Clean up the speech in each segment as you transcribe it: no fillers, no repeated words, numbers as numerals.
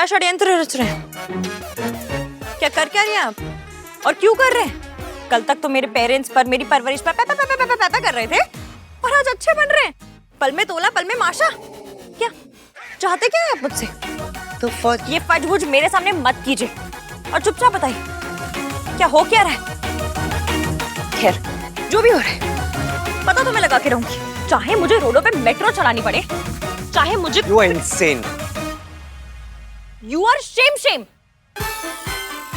क्या षड्यंत्र रच रहे हैं? क्या कर क्या रहे हैं आप? और क्यों कर रहे हैं? कल तक तो मेरे पेरेंट्स पर, मेरी परवरिश पर पैपा कर रहे थे और आज अच्छे बन रहे हैं। पल में तोला पल में माशा। क्या चाहते क्या है आप मुझसे? तो ये फजबुज मेरे सामने मत कीजिए और चुपचाप बताइए क्या हो क्या रहा है। खैर जो भी हो रहा है पता तो मैं लगा के रहूंगी, चाहे मुझे रोडों पे मेट्रो चलानी पड़े, चाहे मुझे। You are insane. You are shame.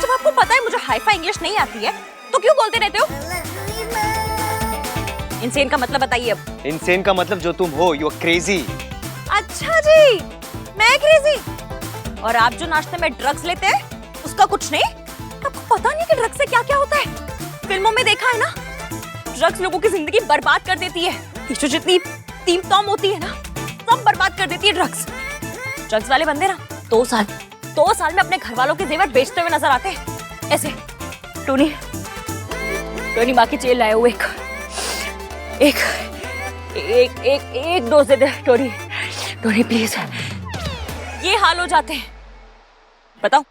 जब आपको पता है मुझे हाई-फाई इंग्लिश नहीं आती है तो क्यों बोलते रहते हो? इंसेन का मतलब बताइए अब। इंसेन का मतलब जो तुम हो, you are crazy. अच्छा जी, मैं क्रेजी। और आप जो नाश्ते में ड्रग्स लेते हैं उसका कुछ नहीं? आपको पता नहीं कि ड्रग्स से क्या-क्या होता है? फिल्मों में देखा है ना, ड्रग्स लोगों की जिंदगी बर्बाद कर देती है। ये जो जितनी टीम-टॉम होती है ना, सब बर्बाद कर देती है ड्रग्स। ड्रग्स वाले बंदे ना 2 साल में अपने घर वालों के जेवर बेचते हुए नजर आते हैं। ऐसे टोनी माँ की जेल लाए हुए एक dose they they Tony please. ये हाल हो जाते हैं। बताओ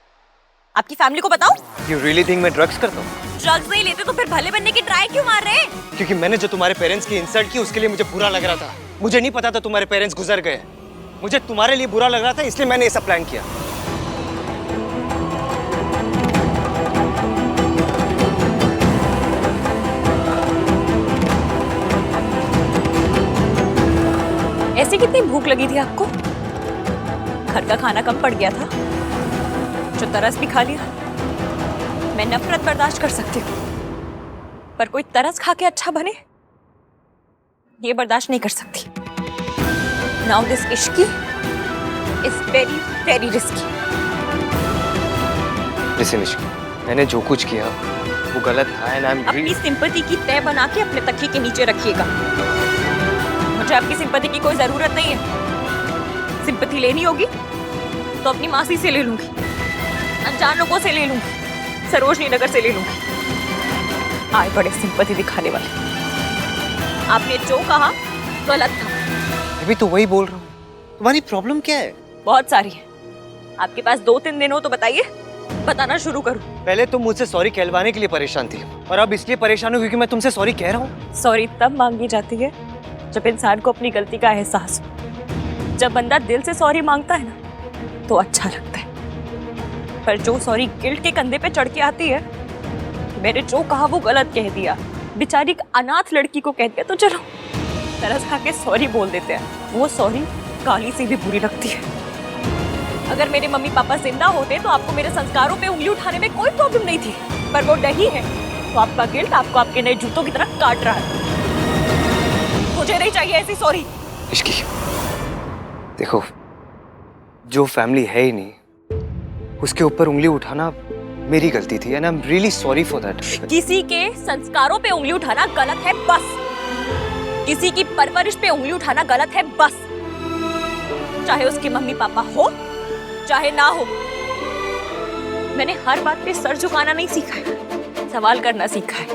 आपकी फैमिली को बताओ। You really think मैं ड्रग्स करता हूँ? ड्रग्स नहीं लेते तो फिर भले बनने की ट्राई क्यों मार रहे हैं? क्योंकि मैंने जो तुम्हारे पेरेंट्स की इंसल्ट की उसके लिए मुझे बुरा लग रहा था। मुझे नहीं पता था तुम्हारे पेरेंट्स गुजर गए। मुझे तुम्हारे लिए बुरा लग रहा था इसलिए मैंने ये सब प्लान किया। ऐसी कितनी भूख लगी थी आपको? घर का खाना कम पड़ गया था, जो तरस भी खा लिया। मैं नफरत बर्दाश्त कर सकती हूँ, पर कोई तरस खा के अच्छा बने ये बर्दाश्त नहीं कर सकती। Now this Ishki is very very risky. Listen Ishki, मैंने जो कुछ किया वो गलत था and I'm अपनी सिंपैथी की तय बना के अपने तकिए के नीचे रखिएगा। मुझे आपकी सिंपैथी की कोई जरूरत नहीं है। सिंपैथी लेनी होगी तो अपनी मासी से ले लूंगी, अनजान लोगों से ले लूंगी, सरोजनी नगर से ले लूंगी। आए बड़े सिंपैथी दिखाने वाले। आपने जो कहा गलत था। अभी तो वही बोल रहा हूँ। तुम्हारी प्रॉब्लम क्या है? बहुत सारी है। आपके पास 2-3 दिन हो तो बताइए, बताना शुरू करूं। पहले तुम मुझसे सॉरी कहलवाने के लिए परेशान थी और अब इसलिए परेशान हो क्योंकि मैं तुमसे सॉरी कह रहा हूँ। सॉरी तब मांगी जाती है जब इंसान को अपनी गलती का एहसास हो। जब बंदा दिल से सॉरी मांगता है ना तो अच्छा लगता है, पर जो सॉरी गिल्ट के कंधे पे चढ़ के आती है, मैंने जो कहा वो गलत कह दिया, बेचारी अनाथ लड़की को कह दिया, तो चलो तरस खा के सॉरी बोल देते हैं। वो सॉरी गाली से भी बुरी लगती है। अगर मेरे मम्मी पापा जिंदा होते तो आपको मेरे संस्कारों पे उंगली उठाने में कोई प्रॉब्लम नहीं थी, पर वो नहीं है तो आपका गिल्ट आपको आपके नए जूतों की तरह काट रहा है। मुझे नहीं चाहिए ऐसी सॉरी। इश्की देखो, जो फैमिली है ही नहीं उसके ऊपर उंगली उठाना मेरी गलती थी and I'm really sorry for that. किसी के संस्कारों पे उंगली उठाना गलत है बस। किसी की परवरिश पे उंगली उठाना गलत है बस। चाहे उसके मम्मी पापा हो चाहे ना हो। मैंने हर बात पे सर झुकाना नहीं सीखा है, सवाल करना सीखा है,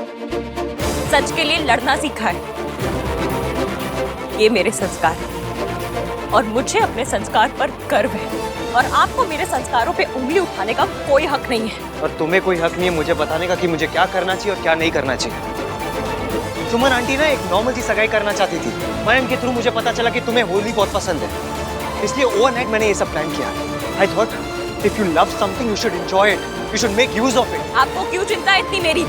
सच के लिए लड़ना सीखा है। ये मेरे संस्कार हैं और मुझे अपने संस्कार पर गर्व है और आपको मेरे संस्कारों पे उंगली उठाने का कोई हक नहीं है। और तुम्हें कोई हक नहीं है मुझे बताने का कि मुझे क्या करना चाहिए और क्या नहीं करना चाहिए। सुमन आंटी ना एक नॉर्मल सी सगाई करना चाहती थी। मैम के थ्रू मुझे पता चला कि तुम्हें होली बहुत पसंद है, इसलिए ओवरनाइट मैंने ये सब प्लान किया। I thought if you love something you should enjoy it, you should make use of it. आपको क्यों चिंता है इतनी मेरी?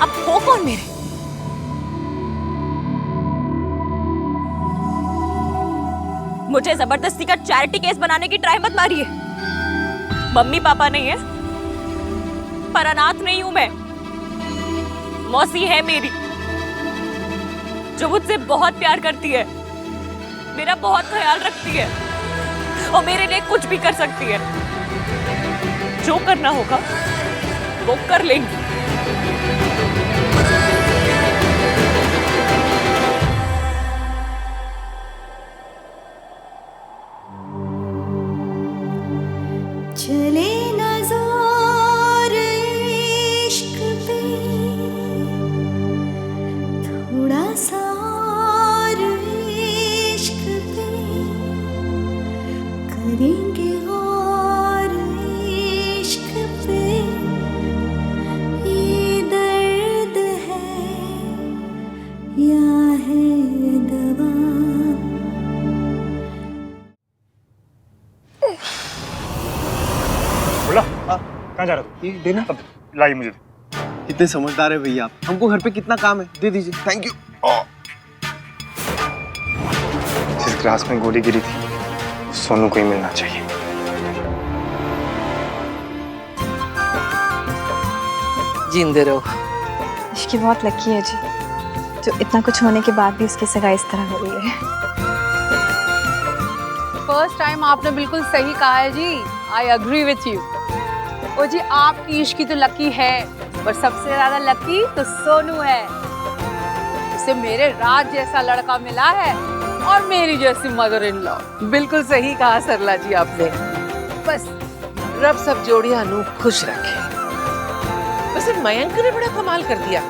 आप हो कौन मेरे? मुझे जबरदस्ती का चैरिटी केस बनाने की ट्राई मत मारिए। मम्मी पापा नहीं है, पर अनाथ नहीं हूं मैं। मौसी है मेरी, जो मुझसे बहुत प्यार करती है, मेरा बहुत ख्याल रखती है और मेरे लिए कुछ भी कर सकती है। जो करना होगा वो कर लेंगी। चले नज़ार इश्क पे थोड़ा सा इश्क पे करेंगे गौर। कहाँ जा रहा हो? ये देना। अब लाई मुझे। कितने समझदार है भैया आप। हमको घर पे कितना काम है, दे दीजिए। Thank you. जिस ग्लास में गोली गिरी थी सोनू को ही मिलना चाहिए। जिंदे रहो। इश्की बहुत लकी है जी, जो इतना कुछ होने के बाद भी उसकी सगाई इस तरह हो रही है। फर्स्ट टाइम आपने बिल्कुल सही कहा है जी। I agree with you. ओ जी, आपकी इश्की तो लकी है, पर सबसे ज्यादा लकी तो सोनू है। उसे मेरे राज जैसा लड़का मिला है और मेरी जैसी मदर इन लॉ। बिल्कुल सही कहा सरला जी आपने। बस रब सब जोड़ियां अनूप खुश रखे। वैसे मयंक ने बड़ा कमाल कर दिया,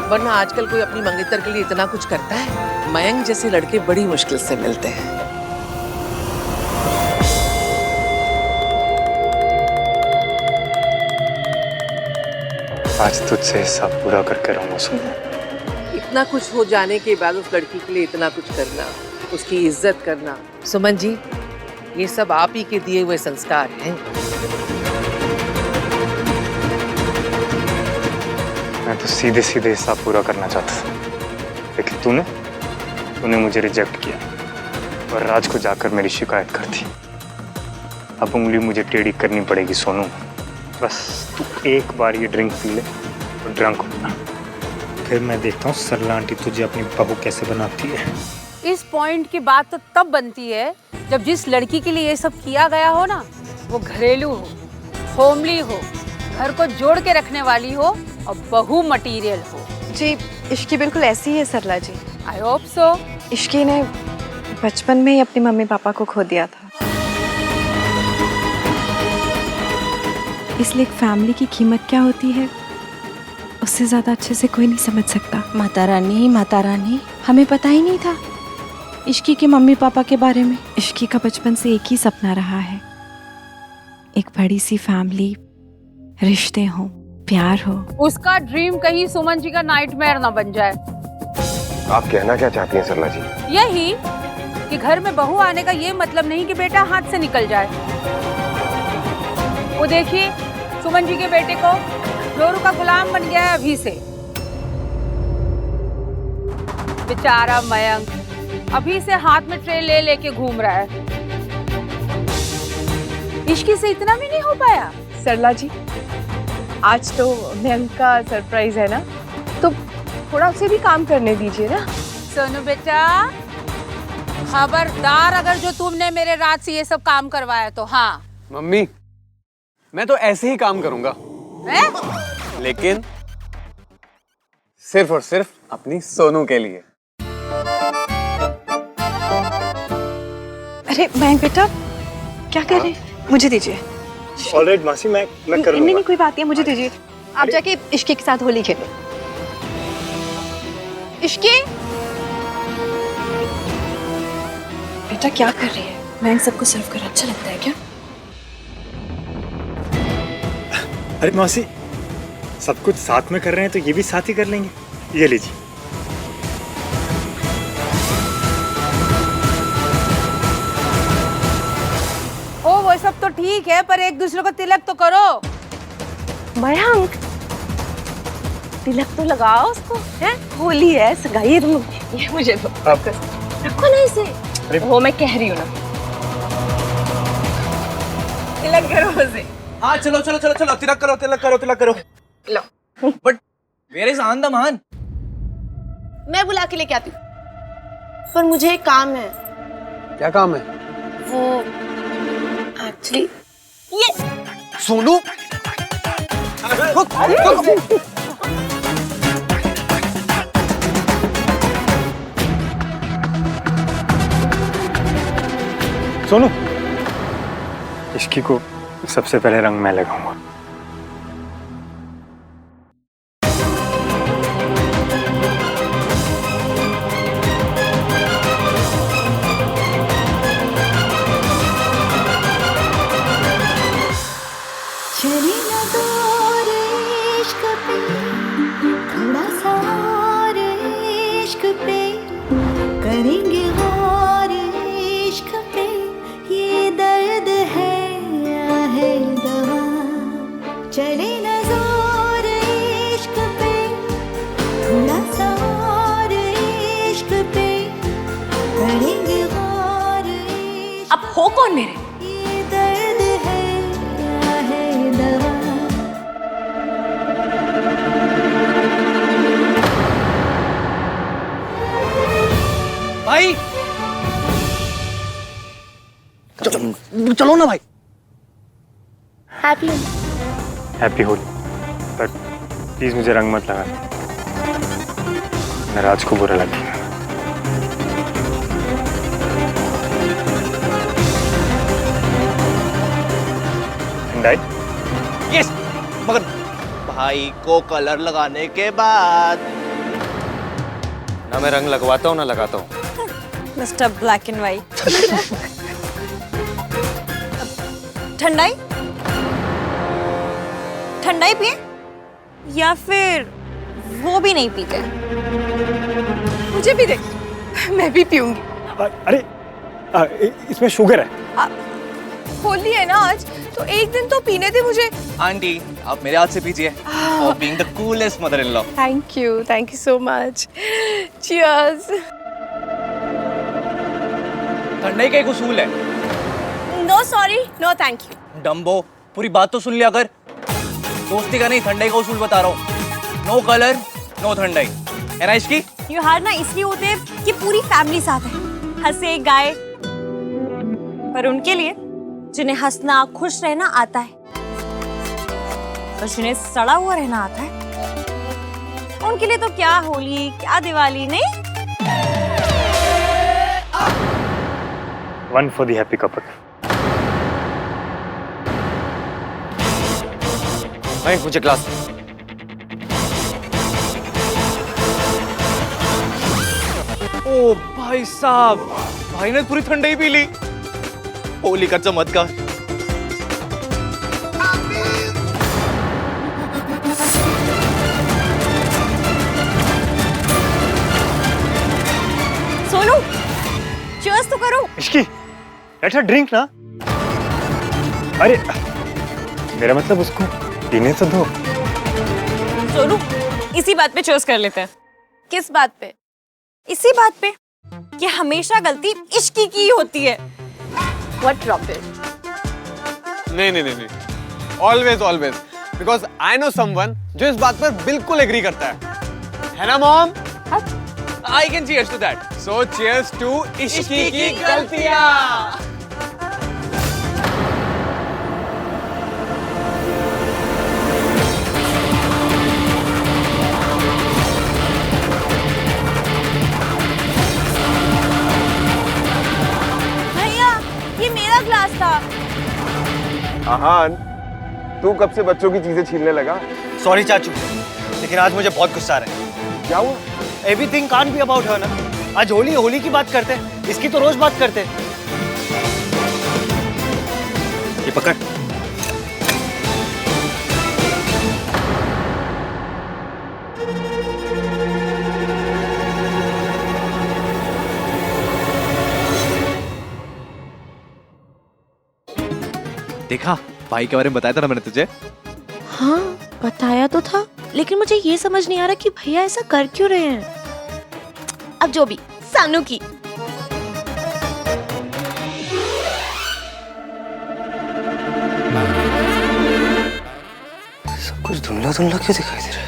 वरना आजकल कोई अपनी मंगेतर के लिए इतना कुछ करता है? मयंक जैसे लड़के बड़ी मुश्किल से मिलते हैं। आज तुझसे हिसाब पूरा करके रहूंगा सोनू। इतना कुछ हो जाने के बाद उस लड़की के लिए इतना कुछ करना, उसकी इज्जत करना, सुमन जी ये सब आप ही के दिए हुए संस्कार हैं। मैं तो सीधे सीधे हिसाब पूरा करना चाहता था, लेकिन तूने मुझे रिजेक्ट किया और राज को जाकर मेरी शिकायत कर दी। अब उंगली मुझे टेढ़ी करनी पड़ेगी सोनू। बस तू एक बार ये ड्रिंक पी ले तो ड्रंक होना, फिर मैं देखता हूँ सरला आंटी तुझे अपनी बहू कैसे बनाती है। इस पॉइंट की बात तो तब बनती है जब जिस लड़की के लिए ये सब किया गया हो ना, वो घरेलू हो, होमली हो, घर को जोड़ के रखने वाली हो और बहू मटीरियल हो। जी इश्की बिल्कुल ऐसी ही है सरला जी। I hope so. इश्की ने बचपन में ही अपने मम्मी पापा को खो दिया था, इसलिए एक फैमिली की कीमत क्या होती है उससे ज्यादा अच्छे से कोई नहीं समझ सकता। माता रानी, हमें पता ही नहीं था इश्की के मम्मी पापा के बारे में। इश्की का बचपन से एक ही सपना रहा है, एक बड़ी सी फैमिली, रिश्ते हो, प्यार हो। उसका ड्रीम कहीं सुमन जी का नाइटमेयर ना बन जाए। आप कहना क्या चाहती हैं सरला जी? यही कि घर में बहू आने का ये मतलब नहीं कि बेटा हाथ से निकल जाए। वो देखिए सुमन जी के बेटे को जोरू का गुलाम बन गया है अभी से। बेचारा मयंक अभी से हाथ में ट्रे ले लेके घूम रहा है। इश्की से इतना भी नहीं हो पाया। सरला जी आज तो मयंक का सरप्राइज है ना, तो थोड़ा उसे भी काम करने दीजिए ना। सोनू बेटा खबरदार, अगर जो तुमने मेरे रात से ये सब काम करवाया तो। हाँ मम्मी, मैं तो ऐसे ही काम करूंगा, लेकिन सिर्फ और सिर्फ अपनी सोनू के लिए। अरे मयंक बेटा क्या कर रहे हैं? मुझे दीजिए। ऑलराइट मासी, मैं कर लूंगा। नहीं कोई बात नहीं, मुझे दीजिए। आप जाके इश्की के साथ होली खेलो। इश्की बेटा क्या कर रही है? मयंक सबको सर्व कर अच्छा लगता है क्या? अरे मौसी, सब कुछ साथ में कर रहे हैं तो ये भी साथ ही कर लेंगे। ये लीजिए। ओ वो सब तो ठीक है, पर एक दूसरे को तिलक तो करो। मयंक तिलक तो लगाओ उसको, है होली है, सगाई है। तुम ये मुझे दो, रखो ना इसे। वो मैं कह रही हूँ ना, तिलक करो उसे। हाँ चलो चलो चलो चलो, तिलक करो तिलक करो तिलक करो। लो बट वेयर इज आंदमान? मैं बुला के लेके आती हूँ, पर मुझे एक काम है। क्या काम है? वो एक्चुअली ये सोनू सोनू, इश्की को सबसे पहले रंग मैं लगाऊंगा। चले ना दूर इश्क पे, थोड़ा सा और इश्क पे, करेंगे और इश्क पे, ये दर्द है या है दवा, कौन मेरे? ये दर्द है या है दवा। भाई चलो ना भाई। हैप्पी होली, बट प्लीज मुझे रंग मत लगा, मैं राज को बुरा लगेगा। यस, मगर भाई को कलर लगाने के बाद ना मैं रंग लगवाता हूँ ना लगाता हूँ। Mister black and white. ठंडाई ठंडाई पिए या फिर वो भी नहीं पीते? मुझे भी दे, मैं भी पीऊंगी। अरे इसमें शुगर है। होली है ना आज, तो एक दिन तो पीने दे मुझे। आंटी आप मेरे हाथ से पीजिए, और being the coolest mother in law. Thank you so much. Cheers. ठंडाई का एक उसूल है। No sorry, no thank you. Dumbo, पूरी बात तो सुन लिया कर। दोस्ती का नहीं, ठंडाई का उसूल बता रहा हूँ। नो कलर नो ठंडाई, है ना इश्की? ये हार ना इसलिए होते हैं कि पूरी फैमिली साथ है, हंसे गाए। पर उनके लिए जिन्हें हंसना खुश रहना आता है और जिन्हें सड़ा हुआ रहना आता है, उनके लिए तो क्या होली क्या दिवाली नहीं। One for the happy couple. भाई मुझे ग्लास। ओ भाई साहब, भाई ने पूरी ठंडाई पी ली। होली का चमत्कार। सोनू, चीयर्स तो करो। इश्की, लेट्स हैव ड्रिंक ना। अरे मेरा मतलब उसको पीने तो दो। सोनू, इसी बात पे चीयर्स कर लेते हैं। किस बात पे? इसी बात पे कि हमेशा गलती इश्की की होती है। What rubbish? नहीं, always always, because I know someone जो इस बात पर बिल्कुल एग्री करता है ना mom? I can cheers to that. So cheers to Ishqi की गलतियां। भैया, ये मेरा ग्लास था। आहान, तू कब से बच्चों की चीजें छीनने लगा? सॉरी चाचू, लेकिन आज मुझे बहुत गुस्सा आ रहा है। क्या हुआ? Everything can't be about her ना। आज होली की बात करते हैं, इसकी तो रोज बात करते हैं। ये पकड़। देखा, भाई के बारे में बताया था ना मैंने तुझे। हाँ बताया तो था, लेकिन मुझे ये समझ नहीं आ रहा कि भैया ऐसा कर क्यों रहे हैं। अब जो भी, सानू की। सब कुछ धुंधला धुंधला क्यों दिखाई दे रहा है?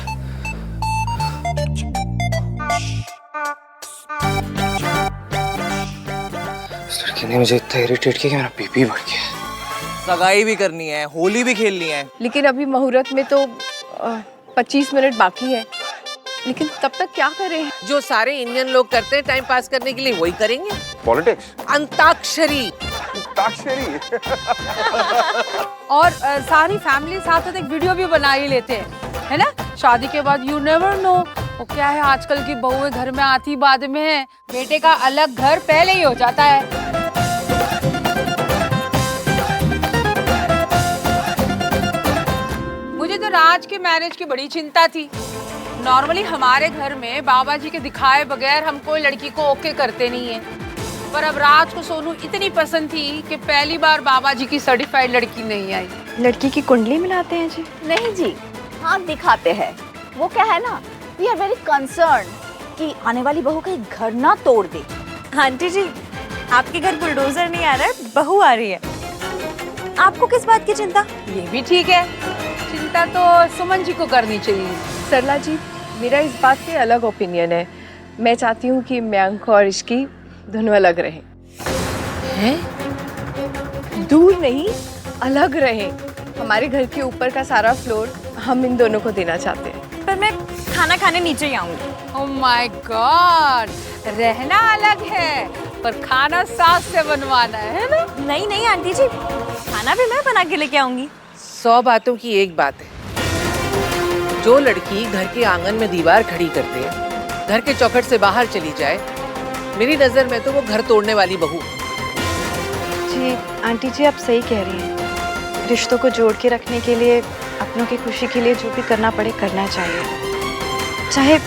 इस लड़की ने मुझे इतना इरिटेट किया कि मेरा बीपी बढ़ गया। सगाई भी करनी है, होली भी खेलनी है। लेकिन अभी मुहूर्त में तो 25 मिनट बाकी है। लेकिन तब तक क्या करें? जो सारे इंडियन लोग करते हैं टाइम पास करने के लिए, वही करेंगे। पॉलिटिक्स? अंताक्षरी। अंताक्षरी। और सारी फैमिली साथ साथ एक वीडियो भी बना ही लेते हैं, है ना? शादी के बाद यू नेवर नो। वो क्या है, आजकल की बहुएं घर में आती बाद में है। बेटे का अलग घर पहले ही हो जाता है। मुझे तो राज के मैरिज की बड़ी चिंता थी। नॉर्मली हमारे घर में बाबा जी के दिखाए बगैर हम कोई लड़की को ओके करते नहीं है, पर अब राज को सोनू इतनी पसंद थी कि पहली बार बाबा जी की सर्टिफाइड लड़की नहीं आई। लड़की की कुंडली मिलाते हैं जी? नहीं जी, हाँ दिखाते हैं। वो क्या है ना, वी आर वेरी कंसर्न कि आने वाली बहू कहीं घर ना तोड़ दे। आंटी जी, आपके घर बुलडोजर नहीं आ रहा है, बहू आ रही है। आपको किस बात की चिंता? ये भी ठीक है, चिंता तो सुमन जी को करनी चाहिए। सरला जी, मेरा इस बात पे अलग ओपिनियन है। मैं चाहती हूँ कि मयंक और इश्की दोनों अलग रहें। हैं? दूर नहीं, अलग रहें। हमारे घर के ऊपर का सारा फ्लोर हम इन दोनों को देना चाहते हैं। पर मैं खाना खाने नीचे ही आऊंगी। ओह माय गॉड, रहना अलग है पर खाना सास से बनवाना है ना? नहीं नहीं आंटी जी, खाना भी मैं बना के लेके आऊंगी। 100 बातों की एक बात है, जो लड़की घर के आंगन में दीवार खड़ी कर दे, घर के चौखट से बाहर चली जाए, मेरी नजर में तो वो घर तोड़ने वाली बहू। जी आंटी जी, आप सही कह रही हैं। रिश्तों को जोड़ के रखने के लिए, अपनों की खुशी के लिए जो भी करना पड़े करना चाहिए। चाहे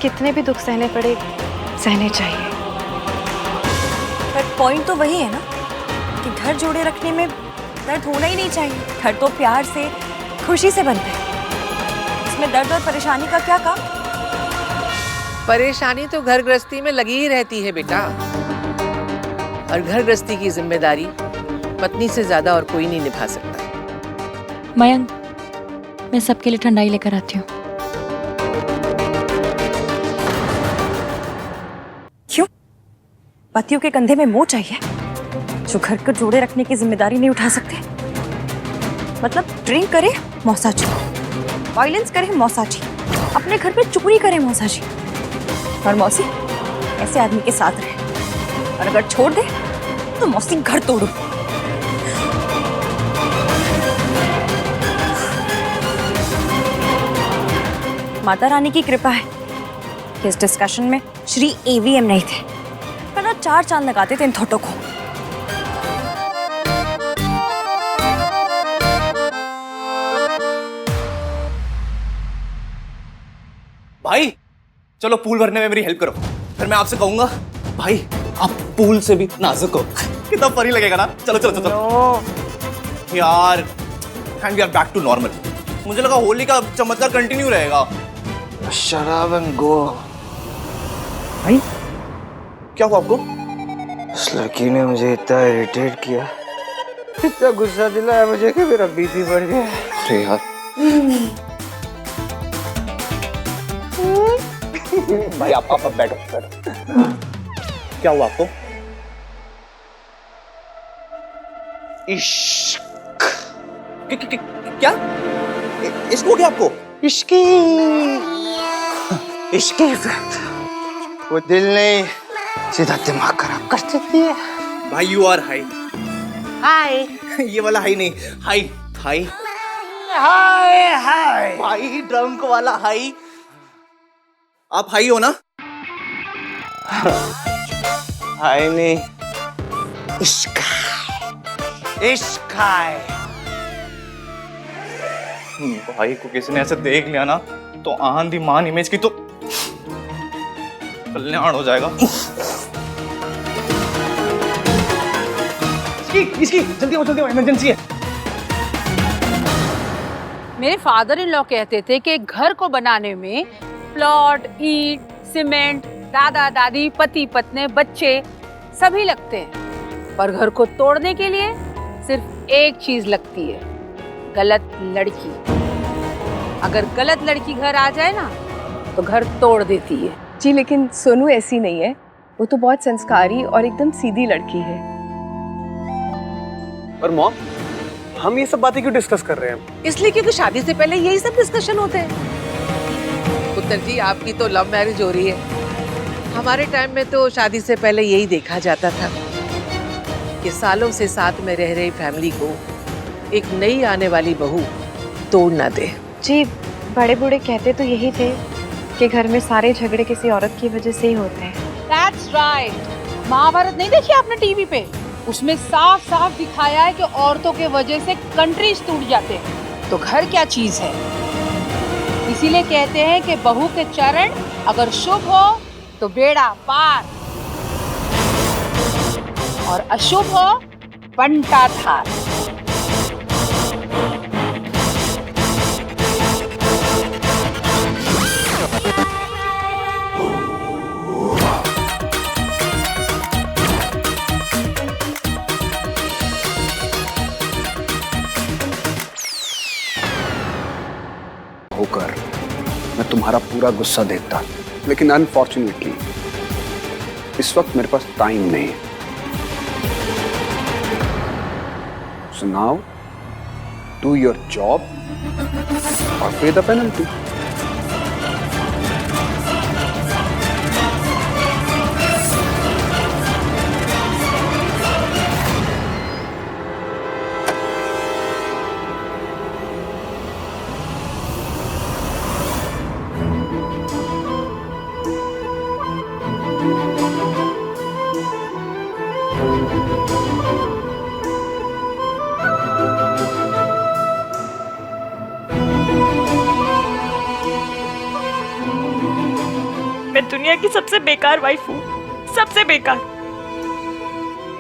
कितने भी दुख सहने पड़े, सहने चाहिए। पर पॉइंट तो वही है ना कि घर जोड़े रखने में दर्द होना ही नहीं चाहिए। घर तो प्यार से, खुशी से बनता है। इसमें दर्द और परेशानी का क्या काम? परेशानी तो घर गृहस्थी में लगी ही रहती है बेटा, और घर गृहस्थी की जिम्मेदारी पत्नी से ज्यादा और कोई नहीं निभा सकता। मयंक, मैं सबके लिए ठंडाई लेकर आती हूँ। क्यों? पतियों के कंधे में मोह चाहिए जो घर को जोड़े रखने की जिम्मेदारी नहीं उठा सकते? मतलब ड्रिंक करे मौसा जी, वायलेंस करे मौसा जी, अपने घर पे चोरी करे मौसा जी, और मौसी ऐसे आदमी के साथ रहे, और अगर छोड़ दे तो मौसी घर तोड़ो। माता रानी की कृपा है कि इस डिस्कशन में श्री एवीएम नहीं थे, वरना 4 चांद लगाते थे इन थोटों को। भाई चलो पूल भरने में मेरी हेल्प करो, फिर मैं आपसे कहूंगा भाई आप पूल से भी नाजुक हो। कितना फनी लगेगा ना। चलो चलो चलो यार, and we are back to normal. मुझे लगा होली का चमत्कार कंटिन्यू रहेगा। शराब एंड गो। भाई क्या हुआ आपको? उस लड़की ने मुझे इतना इरिटेट किया, इतना गुस्सा दिलाया मुझे कि मेरा बीपी बढ़ गया। अरे यार भाई आप बैठो। क्या हुआ आपको? इश्क। क्या इसको हो गया आपको? इश्की इफेक्ट। वो दिल नहीं, सीधा दिमाग खराब कर देती है। भाई यू आर हाई। हाय। ये वाला हाई नहीं, हाई हाई हाय हाय भाई, ड्रंक वाला हाई। आप हाई हो ना? हाय नहीं, इश्क इश्क है। भाई को किसी ने ऐसे देख लिया ना तो आंधी मान इमेज की तो कल्याण हो जाएगा। इसकी जल्दी हो इमरजेंसी है। मेरे फादर इन लॉ कहते थे कि घर को बनाने में प्लॉट, ईंट, सीमेंट, दादा दादी, पति पत्नी, बच्चे सभी लगते हैं, पर घर को तोड़ने के लिए सिर्फ एक चीज लगती है, गलत लड़की। अगर गलत लड़की घर आ जाए ना तो घर तोड़ देती है। जी लेकिन सोनू ऐसी नहीं है, वो तो बहुत संस्कारी और एकदम सीधी लड़की है। पर मॉम, हम ये सब बातें क्यों डिस्कस कर रहे हैं? इसलिए क्योंकि शादी से पहले यही सब डिस्कशन होते हैं। पुत्र जी, आपकी तो लव मैरिज हो रही है। हमारे टाइम में तो शादी से पहले यही देखा जाता था कि सालों से साथ में रह रही फैमिली को एक नई आने वाली बहू तोड़ ना दे। जी बड़े बूढ़े कहते तो यही थे कि घर में सारे झगड़े किसी औरत की वजह से ही होते हैं। That's right। महाभारत नहीं देखी आपने टीवी पे? उसमें साफ साफ दिखाया है कि औरतों के वजह से कंट्रीज टूट जाते हैं। तो घर क्या चीज है? इसीलिए कहते हैं कि बहू के चरण अगर शुभ हो तो बेड़ा पार, और अशुभ हो बंटा थार। तुम्हारा पूरा गुस्सा देखता, लेकिन अनफॉर्चुनेटली इस वक्त मेरे पास टाइम नहीं है। So now do your job और पे द पेनल्टी। मैं दुनिया की सबसे बेकार वाइफ हूँ, सबसे बेकार।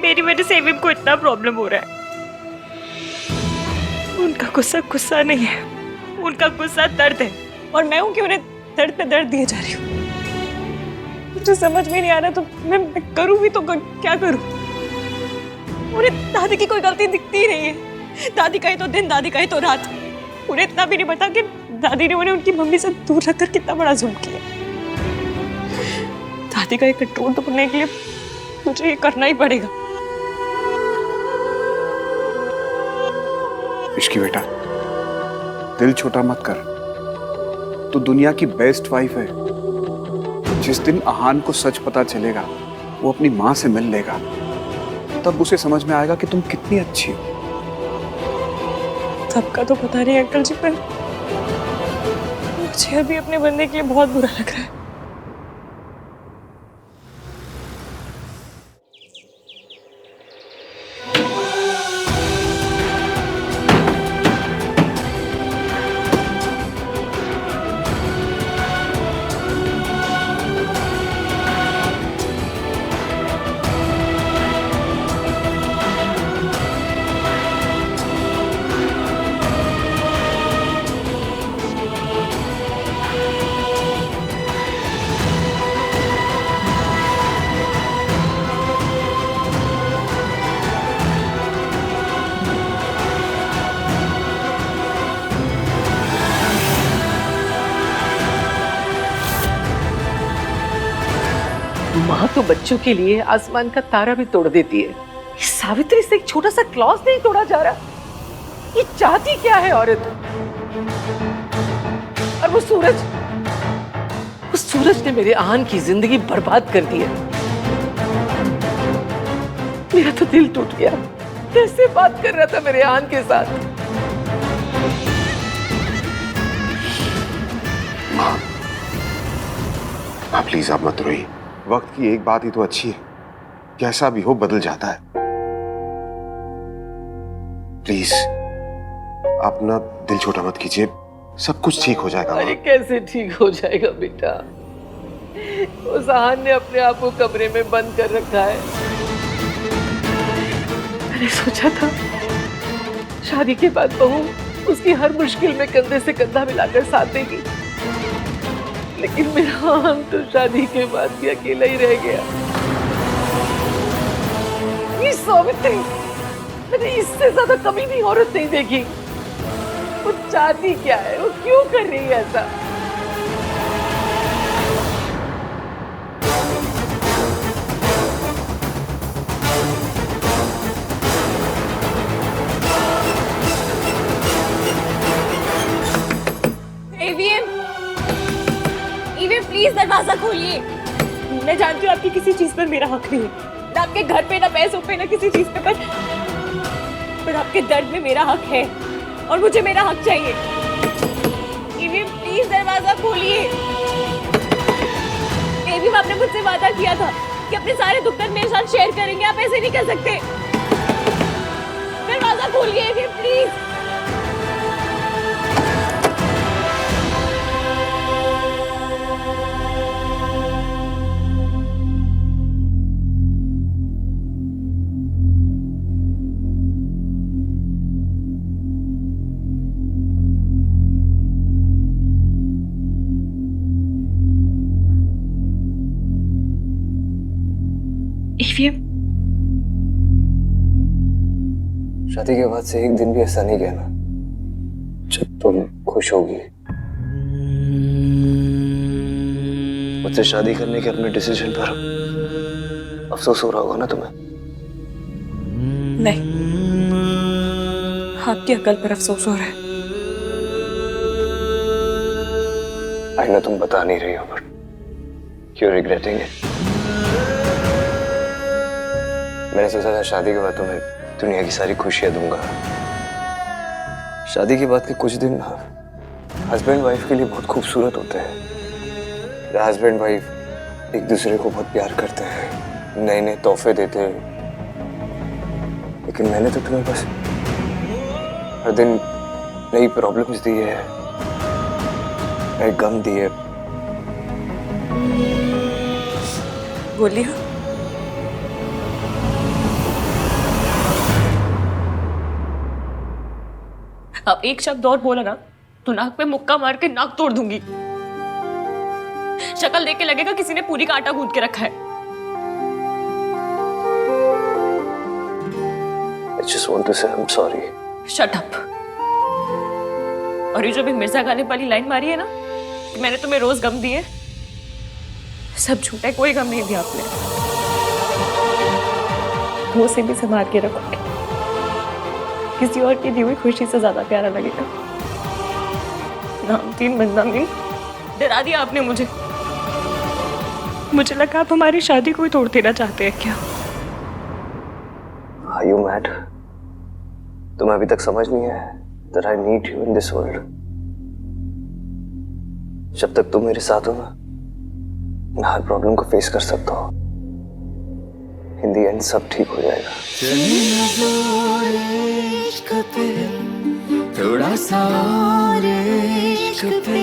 मेरी वजह से एविम को इतना प्रॉब्लम हो रहा है। उनका गुस्सा गुस्सा नहीं है, उनका गुस्सा दर्द है, और मैं हूँ कि उन्हें दर्द पे दर्द दिए जा रही हूँ। मुझे समझ में नहीं आ रहा तो मैं करूँ भी तो क्या करूँ? उन्हें दादी की कोई गलती दिखती ही नहीं है। दादी कहे तो दिन, दादी कहे तो रात। उन्हें इतना भी नहीं पता कि दादी ने उन्हें उनकी मम्मी से दूर रखकर कितना बड़ा जुल्म किया। दादी का ये कंट्रोल तोड़ने के लिए मुझे ये करना ही पड़ेगा। इश्की बेटा, दिल छोटा मत कर। तू दुनिया की बेस्ट वाइफ है। जिस दिन आहान को सच पता चलेगा, वो अपनी माँ से मिल लेगा, तब उसे समझ में आएगा कि तुम कितनी अच्छी हो। सबका तो पता नहीं अंकल जी, पर मुझे अभी अपने बंदे के लिए बहुत बुरा लग रहा है। माँ तो बच्चों के लिए आसमान का तारा भी तोड़ देती है। इस सावित्री से एक छोटा सा क्लॉज नहीं तोड़ा जा रहा। ये चाहती क्या है औरत? और वो सूरज ने मेरे आहान की जिंदगी बर्बाद कर दी है। मेरा तो दिल टूट गया। कैसे बात कर रहा था मेरे आहान के साथ। माँ प्लीज आप मत रोइए। वक्त की एक बात ही तो अच्छी है, कैसा भी हो बदल जाता है। प्लीज आप ना दिल छोटा मत कीजिए, सब कुछ ठीक हो जाएगा। अरे कैसे ठीक हो जाएगा बेटा? उस आहान ने अपने आप को कमरे में बंद कर रखा है। मैंने सोचा था शादी के बाद बहू उसकी हर मुश्किल में कंधे से कंधा मिलाकर साथ देगी, लेकिन मेरा आहान तो शादी के बाद भी अकेला ही रह गया। ये सावित्री, मैंने इससे ज्यादा कभी भी औरत नहीं देखी। वो चाहती क्या है? वो क्यों कर रही है ऐसा? प्लीज दरवाजा खोलिए। मैं जानती हूँ आपकी किसी चीज पर मेरा हक नहीं है, ना आपके घर पे, ना पैसों पे, ना किसी चीज पे, पर आपके दर्द में मेरा हक है और मुझे मेरा हक चाहिए। प्लीज दरवाजा खोलिए। आपने मुझसे वादा किया था कि अपने सारे दुख दर्द मेरे साथ शेयर करेंगे। आप ऐसे नहीं कर सकते। दरवाजा खोलिए प्लीज। शादी के बाद से एक दिन भी ऐसा नहीं गया ना जब तुम खुश होगी। मुझसे शादी करने के अपने डिसीजन पर अफसोस हो रहा होगा ना तुम्हें? नहीं, आपकी अकल पर अफसोस हो रहा है। आई नो तुम बता नहीं रही हो, बट यू रिग्रेटिंग इट। मैंने सोचा था शादी के बाद तुम्हें दुनिया की सारी खुशियां दूंगा। शादी के बाद के कुछ दिन हस्बैंड वाइफ के लिए बहुत खूबसूरत होते हैं। हस्बैंड वाइफ एक दूसरे को बहुत प्यार करते हैं, नए नए तोहफे देते हैं। लेकिन मैंने तो तुम्हें बस हर दिन नई प्रॉब्लम्स दी है, नए गम दिए। बोलिए। अब एक शब्द और बोला ना तो नाक पे मुक्का मार के नाक तोड़ दूंगी। शक्ल देख के लगेगा किसी ने पूरी का आटा गूंथ के रखा है। I just want to say I'm sorry. Shut up. और ये जो भी मिर्जा गालिब वाली लाइन मारी है ना कि मैंने तुम्हें रोज गम दिए, सब झूठा है, कोई गम नहीं दिया आपने। वो से भी संभाल के रखोगे, किसी और की दी हुई खुशी से ज्यादा प्यारा लगेगा। नामतीन बदनामी डरा दिया आपने मुझे। मुझे लगा आप हमारी शादी को ही तोड़ देना चाहते हैं क्या? Are you mad? तुम्हें अभी तक समझ नहीं है that I need you in this world. जब तक तुम मेरे साथ हो ना, मैं हर प्रॉब्लम को फेस कर सकता हूँ। In the end सब ठीक हो जाएगा। थोड़ा सा और इश्क पे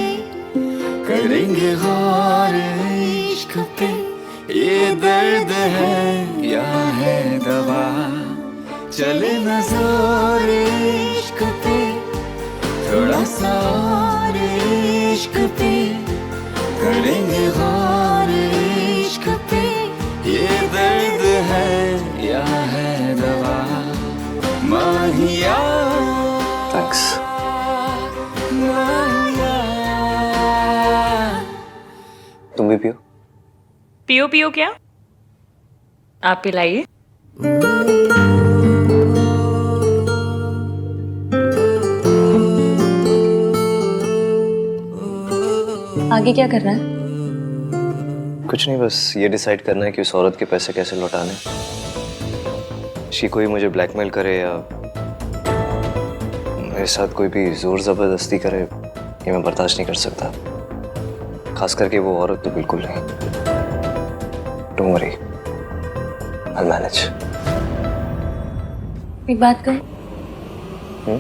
करेंगे गौर इश्क पे, ये दर्द है या है दवा, चले न जोर इश्क पे, थोड़ा सा और इश्क पे करेंगे गौर इश्क पे, ये दर्द है या है दवा, माहिया। Thanks. तुम भी पियो। पियो पियो क्या? आप पिलाइए। आगे क्या करना है? कुछ नहीं, बस ये डिसाइड करना है कि उस औरत के पैसे कैसे लौटाने। शी कोई मुझे ब्लैकमेल करे या मेरे साथ कोई भी जोर जबरदस्ती करे, ये मैं बर्दाश्त नहीं कर सकता। खास करके वो औरत तो बिल्कुल नहीं। Don't worry, I'll manage. एक बात कहूं?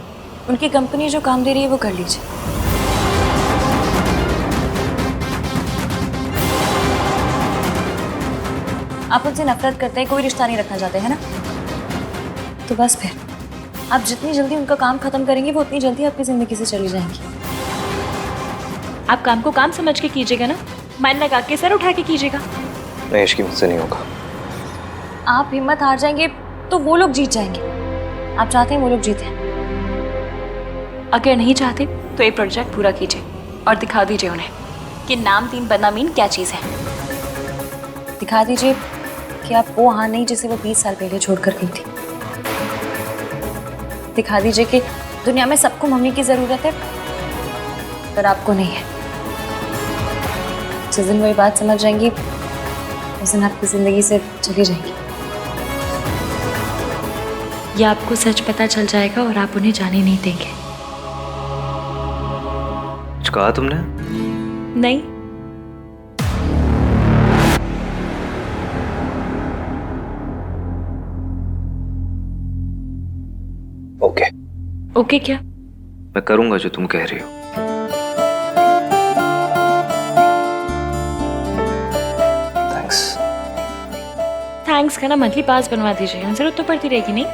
उनकी कंपनी जो काम दे रही है वो कर लीजिए। आप उनसे नफरत करते हैं, कोई रिश्ता नहीं रखना चाहते हैं ना? तो बस फिर आप जितनी जल्दी उनका काम खत्म करेंगे वो उतनी जल्दी आपकी जिंदगी से चली जाएंगी। आप काम को काम समझ के कीजिएगा ना, मन लगा के सर उठा के कीजिएगा। नहीं, इसकी मुझसे नहीं होगा। आप हिम्मत हार जाएंगे तो वो लोग जीत जाएंगे। आप चाहते हैं वो लोग जीते, अगर नहीं चाहते तो ये प्रोजेक्ट पूरा कीजिए और दिखा दीजिए उन्हें कि नामतीन बदनामीन क्या चीज़ है। दिखा दीजिए कि आप वो हाँ नहीं जिसे वो 20 साल पहले छोड़कर गई थी। दिखा दीजिए कि दुनिया में सबको मम्मी की जरूरत है पर आपको नहीं है। जिस दिन वो ये बात समझ जाएंगी उस दिन आपकी जिंदगी से चली जाएंगी। या आपको सच पता चल जाएगा और आप उन्हें जाने नहीं देंगे। कुछ कहा तुमने? नहीं। ओके। ओके क्या? मैं करूंगा जो तुम कह रही हो। थैंक्स। थैंक्स का ना मंथली पास बनवा दीजिए, जरूरत तो पड़ती रहेगी नहीं?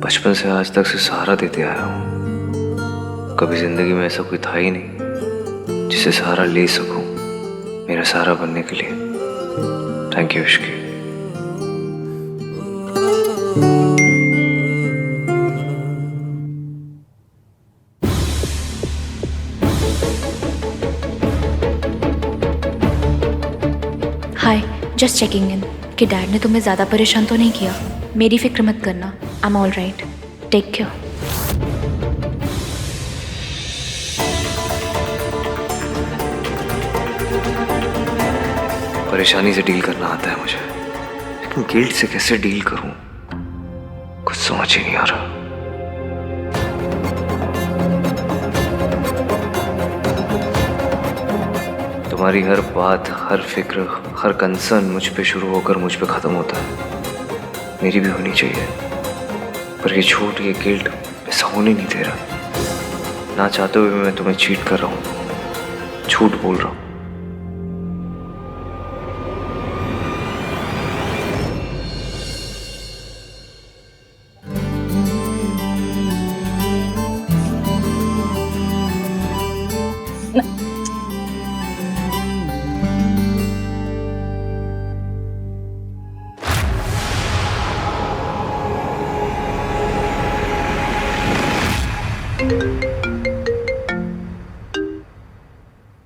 बचपन से आज तक से सहारा देते आया हूँ। कभी जिंदगी में ऐसा कोई था ही नहीं जिसे सहारा ले सकूं। मेरा सहारा बनने के लिए thank you Ishki. Hi, just checking in कि डैड ने तुम्हें ज़्यादा परेशान तो नहीं किया। मेरी फिक्र मत करना, I am all right, take care. परेशानी से डील करना आता है मुझे, लेकिन गिल्ट से कैसे डील करूं कुछ समझ ही नहीं आ रहा। तुम्हारी हर बात, हर फिक्र, हर कंसर्न मुझ पे शुरू होकर मुझ पे खत्म होता है। मेरी भी होनी चाहिए, पर ये झूठ, ये गिल्ट ऐसा होने नहीं दे रहा। ना चाहते हुए मैं तुम्हें चीट कर रहा हूँ, झूठ बोल रहा हूँ।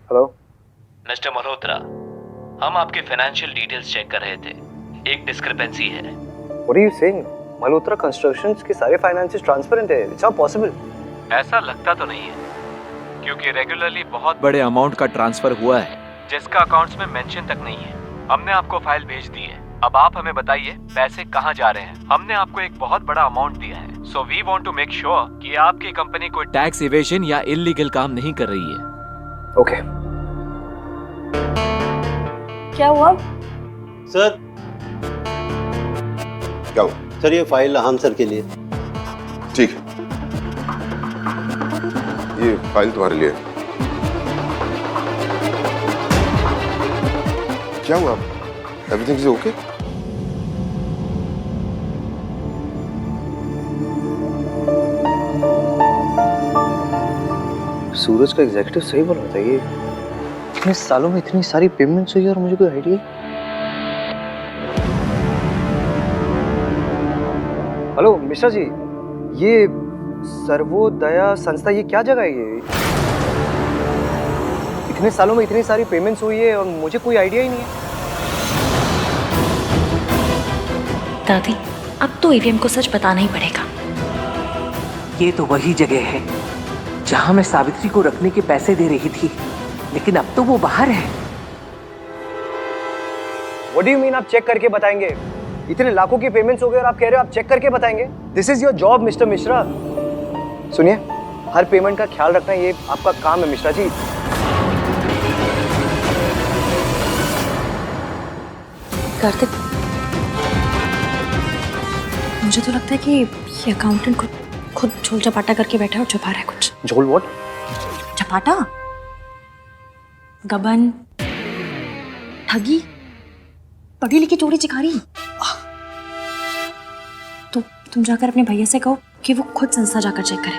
हेलो मिस्टर मल्होत्रा, हम आपके फाइनेंशियल डिटेल्स चेक कर रहे थे। एक डिस्क्रिपेंसी है। What are you saying? Malhotra constructions के सारे फाइनेंसेस ट्रांसपेरेंट है। It's not possible. ऐसा लगता तो नहीं है, क्योंकि रेगुलरली बहुत बड़े अमाउंट का ट्रांसफर हुआ है जिसका अकाउंट्स में मेंशन तक नहीं है। हमने आपको फाइल भेज दी है, अब आप हमें बताइए पैसे कहाँ जा रहे हैं। हमने आपको एक बहुत बड़ा अमाउंट दिया है, so we want to make sure कि आपकी कंपनी कोई टैक्स इवेजन या इलीगल काम नहीं कर रही है। ओके। क्या हुआ सर? क्या हुआ सर, ये फाइल हम सर के लिए। ठीक है, ये फाइल तुम्हारे लिए। क्या हुआ? Everything is okay? सूरज का एग्जीक्यूटिव सही बोल रहा था। ये इतने सालों में इतनी सारी पेमेंट्स हुई और मुझे कोई आइडिया। हेलो मिश्रा जी, ये सर्वोदया संस्था ये क्या जगह है? ये इतने सालों में इतनी सारी पेमेंट्स हुई है और मुझे कोई आइडिया ही नहीं है। दादी, अब तो ईवीएम को सच बताना ही पड़ेगा। ये तो वही जगह है जहां मैं सावित्री को रखने के पैसे दे रही थी, लेकिन अब तो वो बाहर है। What do you mean आप चेक करके बताएंगे? इतने लाखों की पेमेंट्स हो गए और आप कह रहे हो आप चेक करके बताएंगे? This is your job mister Mishra. सुनिए, हर पेमेंट का ख्याल रखना ये आपका काम है मिश्रा जी। कार्तिक, मुझे तो लगता है कि ये अकाउंटेंट खुद झोल चपाटा करके बैठा है और छुपा रहा है कुछ। झोल व्हाट? चपाटा, गबन, ठगी, पढ़ी लिखी चोरी चिकारी। तो तुम जाकर अपने भैया से कहो कि वो खुद संस्था जाकर चेक करे।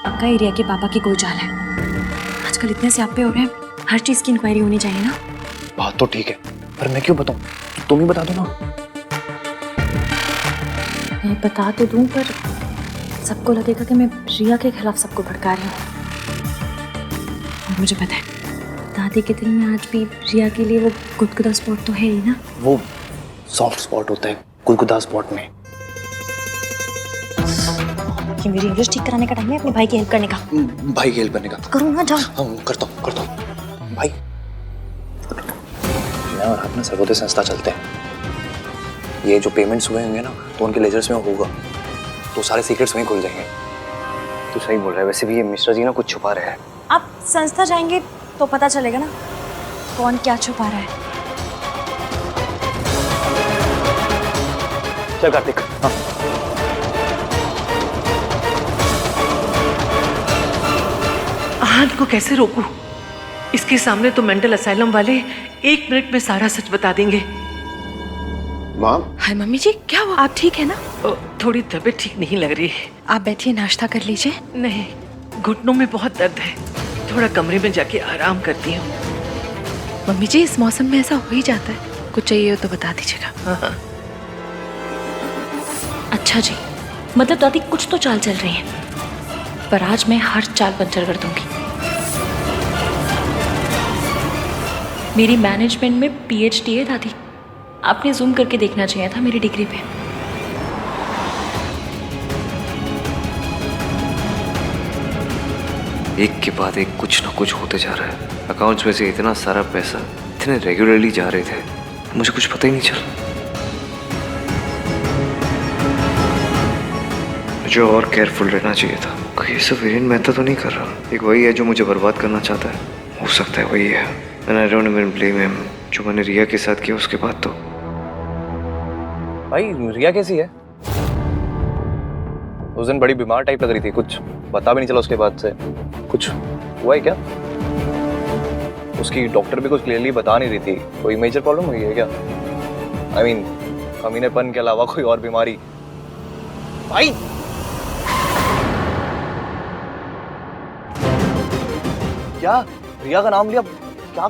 पक्का एरिया के पापा की कोई चाल है। आजकल इतने स्यापे हो रहे हैं, हर चीज की इंक्वायरी होनी चाहिए ना। बात तो ठीक है, पर मैं क्यों बताऊं? तुम ही बता दो ना। मैं बता तो दूं, पर सबको लगेगा कि मैं रिया के खिलाफ सबको भड़का रही हूँ। और मुझे पता है, दादी के दिल में आज भी रिया के लिए वो गुदगुदा स्पॉट तो है ही ना। वो सॉफ्ट स्पॉट होता है गुदगुदा स्पॉट में। कि मेरी इंग्लिश ठीक कराने का टाइम है अपने भाई की हेल्प करने का। भाई की हेल्प करने का? करूँ ना, जाओ। हाँ, करता हूँ। भाई, मैं और आप ना सर्वोदय संस्था चलते हैं। ये जो पेमेंट्स हुए होंगे ना, तो उनके लेजर्स में होगा, तो सारे सीक्रेट्स वहीं खुल जाएंगे। तू सही बोल रहा है। वैसे भी ये मिश्रा जी ना कुछ छुपा रहे हैं। आप संस्था जाएंगे तो पता चलेगा ना कौन क्या छुपा रहा है। चल कार्तिक। हाँ। आहत को कैसे रोकूं? इसके सामने तो मेंटल असाइलम वाले 1 मिनट में सारा सच बता देंगे। माँ। हाय मम्मी जी, क्या हुआ? आप ठीक है ना? थोड़ी तबीयत ठीक नहीं लग रही है। आप बैठिए, नाश्ता कर लीजिए। नहीं, घुटनों में बहुत दर्द है, थोड़ा कमरे में जाके आराम करती हूँ। मम्मी जी इस मौसम में ऐसा हो ही जाता है, कुछ चाहिए हो तो बता दीजिएगा। अच्छा जी, मतलब दादी कुछ तो चाल चल रही है, पर आज मैं हर चाल पंचर कर दूंगी। मेरी मैनेजमेंट में PhD है दादी, आपने जूम करके देखना चाहिए था मेरी डिग्री पे। एक के बाद एक कुछ ना कुछ होते जा रहा है। अकाउंट्स में से इतना सारा पैसा इतने रेगुलरली जा रहे थे, मुझे कुछ पता ही नहीं चला। मुझे और केयरफुल रहना चाहिए था। कहीं सब वीरेन मेहता तो नहीं कर रहा। एक वही है जो मुझे बर्बाद करना चाहता है, हो सकता है वही है। And I don't even blame him. जो मैंने रिया के साथ किया उसके बाद तो। भाई रिया कैसी है? उस दिन बड़ी बीमार टाइप लग रही थी, कुछ पता भी नहीं चला उसके बाद से। कुछ हुआ है क्या? उसकी डॉक्टर भी कुछ क्लियरली बता नहीं रही थी। कोई मेजर प्रॉब्लम हुई है क्या? आई मीन कमीनेपन के अलावा कोई और बीमारी? भाई क्या रिया का नाम लिया? क्या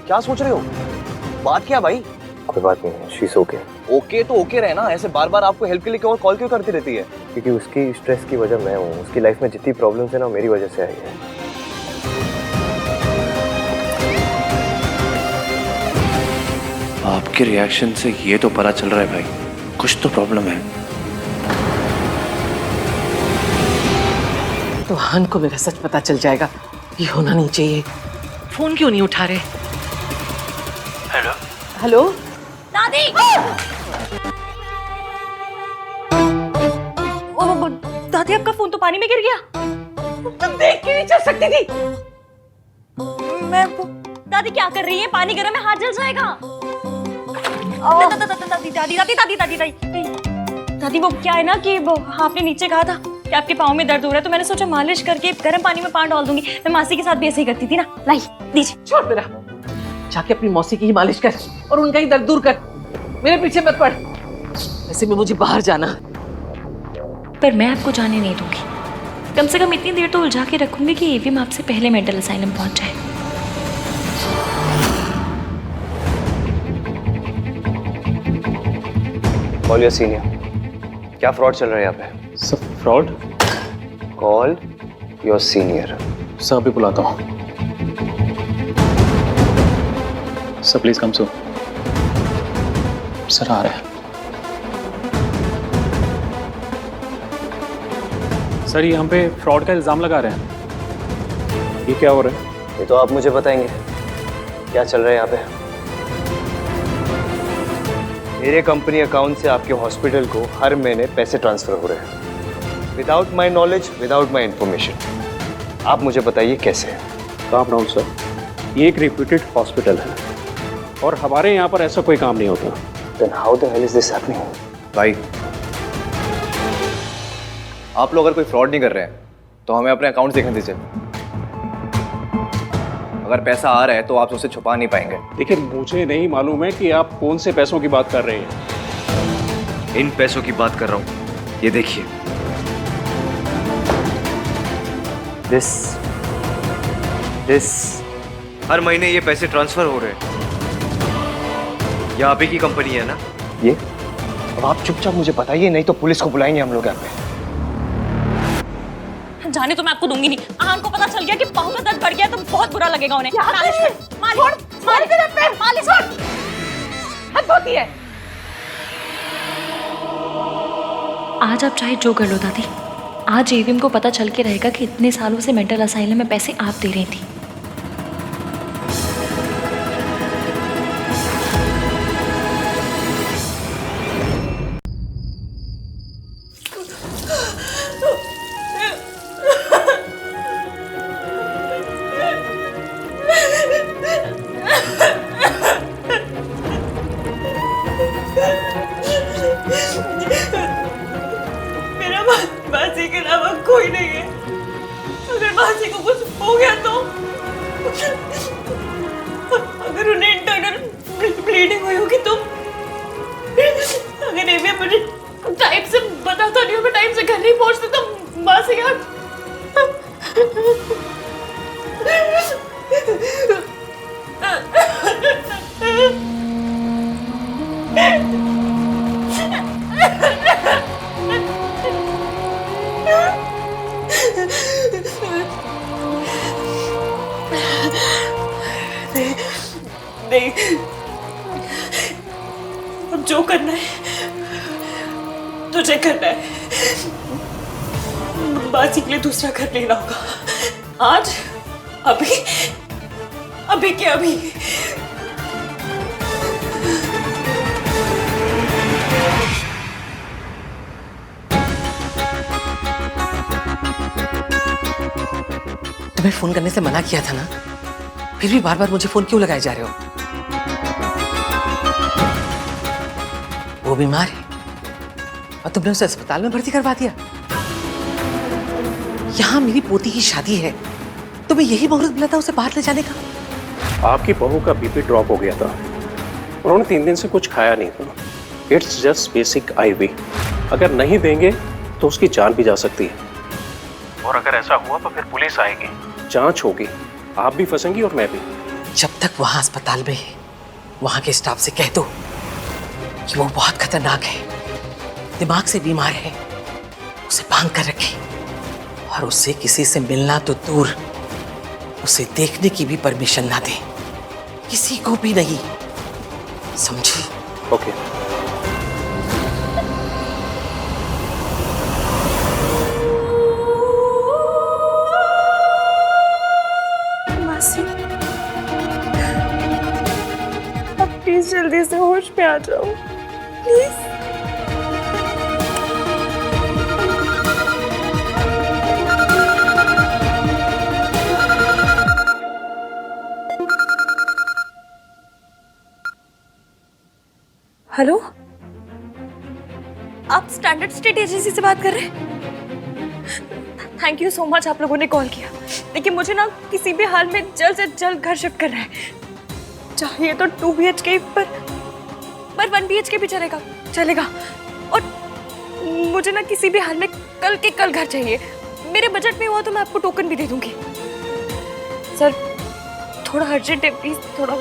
क्या सोच रहे हो? बात क्या भाई? कोई बात नहीं, शी इज ओके। ओके तो ओके रहना, ऐसे बार बार आपको हेल्प के लिए क्यों कॉल क्यों करती रहती है? क्योंकि उसकी स्ट्रेस की वजह मैं हूँ। उसकी लाइफ में जितनी प्रॉब्लम्स है ना, मेरी वजह से आई है। आपके रिएक्शन से ये तो पता चल रहा है भाई, कुछ तो प्रॉब्लम है। तो हन को मेरा सच पता चल जाएगा। ये होना नहीं चाहिए। फोन क्यों नहीं उठा रहे? हेलो हेलो दादी! दादी आपका फोन तो पानी में गिर गया। तुम देख के नहीं चल सकती थी। दादी क्या कर रही है? पानी गर्म है, हाथ जल जाएगा। दादी दादी दादी दादी दादी दादी दादी वो क्या है ना कि वो आपने नीचे कहा था कि आपके पाँव में दर्द हो रहा है, तो मैंने सोचा मालिश करके गर्म पानी में पाँव डाल दूंगी। मैं मासी के साथ भी ऐसे ही करती थी ना। लाई दीजिए। छोड़ मेरा, जाके अपनी मौसी की ही मालिश कर और उनका ही दर्द दूर कर। मेरे पीछे मत पड़। ऐसे में मुझे बाहर जाना। पर मैं आपको जाने नहीं दूंगी। कम से कम इतनी देर तो उलझा के रखूंगी कि एवीएम आपसे पहले मेंटल असाइलम पहुंच जाए। Call your senior. क्या फ्रॉड चल रहा है यहाँ पे? सब fraud? Call your senior. Sir अभी बुलाता हूँ। Sir please come so. Sir आ रहे हैं। सर ये हम पे फ्रॉड का इल्जाम लगा रहे हैं। ये क्या हो रहा है? ये तो आप मुझे बताएंगे क्या चल रहा है यहाँ पे। मेरे कंपनी अकाउंट से आपके हॉस्पिटल को हर महीने पैसे ट्रांसफर हो रहे हैं without my knowledge, without my information. आप मुझे बताइए कैसे? काम डाउन सर, ये एक रिप्यूटेड हॉस्पिटल है और हमारे यहाँ पर ऐसा कोई काम नहीं होता। Then how the hell is this happening? भाई आप लोग अगर कोई फ्रॉड नहीं कर रहे हैं तो हमें अपने अकाउंट देखने दीजिए। अगर पैसा आ रहा है तो आप उसे छुपा नहीं पाएंगे। देखिए मुझे नहीं मालूम है कि आप कौन से पैसों की बात कर रहे हैं। इन पैसों की बात कर रहा हूँ, ये देखिए। दिस हर महीने ये पैसे ट्रांसफर हो रहे हैं। ये आप ही की कंपनी है ना? ये अब आप चुपचाप मुझे बताइए, नहीं तो पुलिस को बुलाएंगे हम लोग यहाँ पे। जाने तो मैं आपको दूंगी नहीं। आहान को पता चल गया कि पाँव का दर्द बढ़ गया तो बहुत बुरा लगेगा उन्हें। मालिश हद होती है। आज आप चाहे जो कर लो दादी, आज एवीएम को पता चल के रहेगा कि इतने सालों से मेंटल असाइलम में पैसे आप दे रही थी। मेरा मासी के अलावा कोई नहीं है। अगर मासी को कुछ हो गया तो, अगर उन्हें इंटरनल ब्लीडिंग हुई होगी तो, अगर एवीएम मुझे टाइम से बताता नहीं होगा, टाइम से घर नहीं पहुंचते तो मासी का। नहीं, अब जो करना है तुझे करना है। बाजी के लिए दूसरा घर लेना होगा आज, अभी, अभी के अभी। तुम्हें फोन करने से मना किया था ना, फिर भी बार बार मुझे फोन क्यों लगाए जा रहे हो? वो बीमार है और तुमने उसे अस्पताल में भर्ती करवा दिया। यहाँ मेरी पोती की शादी है, तुम्हें यही मुहूर्त मिला था उसे बाहर ले जाने का? आपकी बहू का बीपी ड्रॉप हो गया था, उन्होंने 3 दिन से कुछ खाया नहीं था। It's just basic IV। अगर नहीं देंगे तो उसकी जान भी जा सकती है, और अगर ऐसा हुआ तो फिर पुलिस आएगी, जांच होगी, आप भी फंसेंगी और मैं भी। जब तक वहां अस्पताल में है, वहां के स्टाफ से कह दो कि वो बहुत खतरनाक है, दिमाग से बीमार है, उसे बांध कर रखे, और उससे किसी से मिलना तो दूर, उसे देखने की भी परमिशन ना दे, किसी को भी नहीं, समझी? ओके। मासी, अब प्लीज जल्दी से होश में आ जाओ, प्लीज। हेलो, आप स्टैंडर्ड स्टेट एजेंसी से बात कर रहे हैं? थैंक यू सो मच, आप लोगों ने कॉल किया। लेकिन मुझे ना किसी भी हाल में जल्द से जल्द घर शिफ्ट करना है, चाहिए तो 2 BHK पर 1 BHK भी चलेगा। और मुझे ना किसी भी हाल में कल के कल घर चाहिए। मेरे बजट में हुआ तो मैं आपको टोकन भी दे दूंगी। सर थोड़ा अर्जेंट है, प्लीज थोड़ा।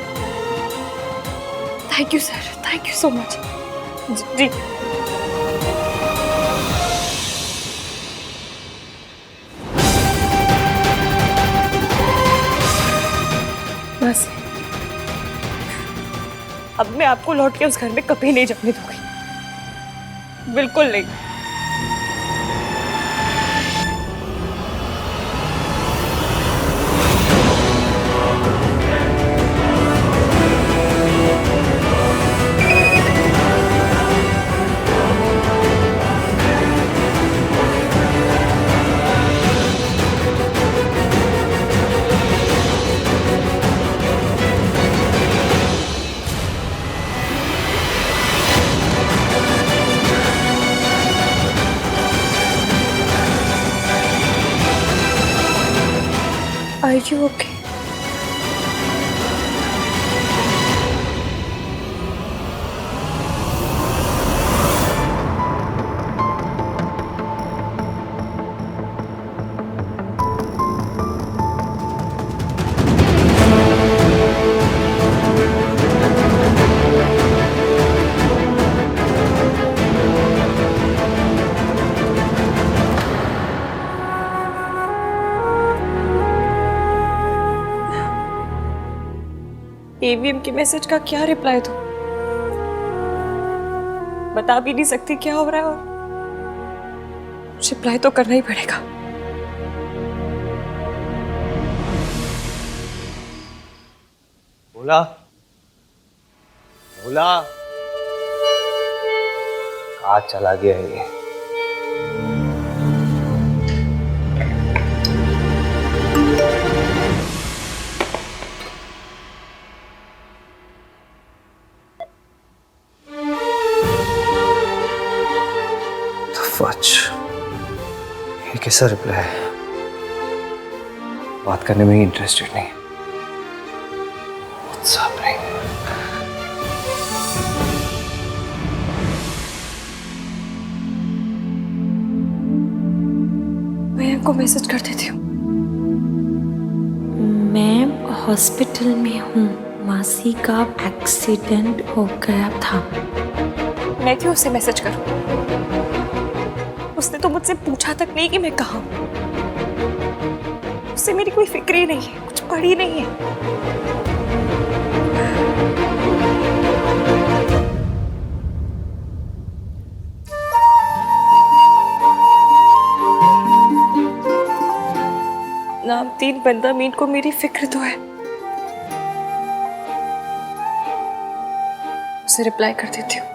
Thank you sir, thank you so much. जी। बस अब मैं आपको लौट के उस घर में कभी नहीं जाने दूंगी, बिल्कुल नहीं। Are you okay? AVM के मैसेज का क्या रिप्लाई दूं? बता भी नहीं सकती क्या हो रहा है, और रिप्लाई तो करना ही पड़ेगा। भोला, भोला, कहाँ चला गया है ये? ये कैसा रिप्लाई है? बात करने में ही इंटरेस्टेड नहीं। व्हाट्सएप नहीं। मैं इनको मैसेज कर देती हूँ। मैं हॉस्पिटल में हूँ, मासी का एक्सीडेंट हो गया था। मैं क्यों उसे मैसेज करूं? उसने तो मुझसे पूछा तक नहीं कि मैं कहाँ हूं। उससे मेरी कोई फिक्र ही नहीं है, कुछ पड़ी नहीं है। नामतीन बंदा मीन को मेरी फिक्र तो है। उसे रिप्लाई कर देती हूँ।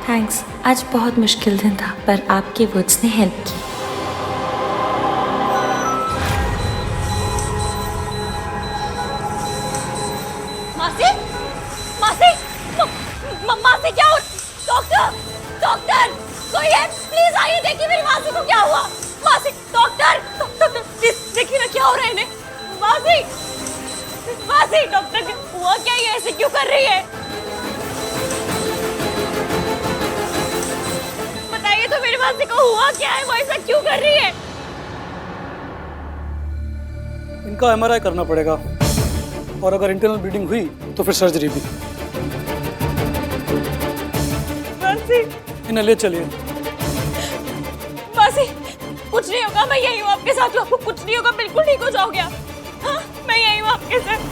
थैंक्स, आज बहुत मुश्किल दिन था पर आपके वर्ड्स ने हेल्प की। मासी, मासी, मासी क्या हुआ? डॉक्टर, डॉक्टर, कोई है? प्लीज आइए, देखिए मेरी मासी को क्या हुआ। मासी, डॉक्टर, डॉक्टर, प्लीज देखिए ना क्या हो रहा है इन्हें। मासी, मासी, डॉक्टर हुआ क्या? ये ऐसे क्यों कर रही है? बताइए तो मेरी मासी को हुआ क्या है? वो ऐसा क्यों कर रही है? इनका एमआरआई करना पड़ेगा और अगर इंटरनल ब्लीडिंग हुई तो फिर सर्जरी भी। मासी, इन्हें ले चलिए। मासी, कुछ नहीं होगा, मैं यही हूँ आपके साथ। आपको कुछ नहीं होगा, बिल्कुल ठीक हो जाओगे आप। हाँ, मैं यही हूँ आपके साथ।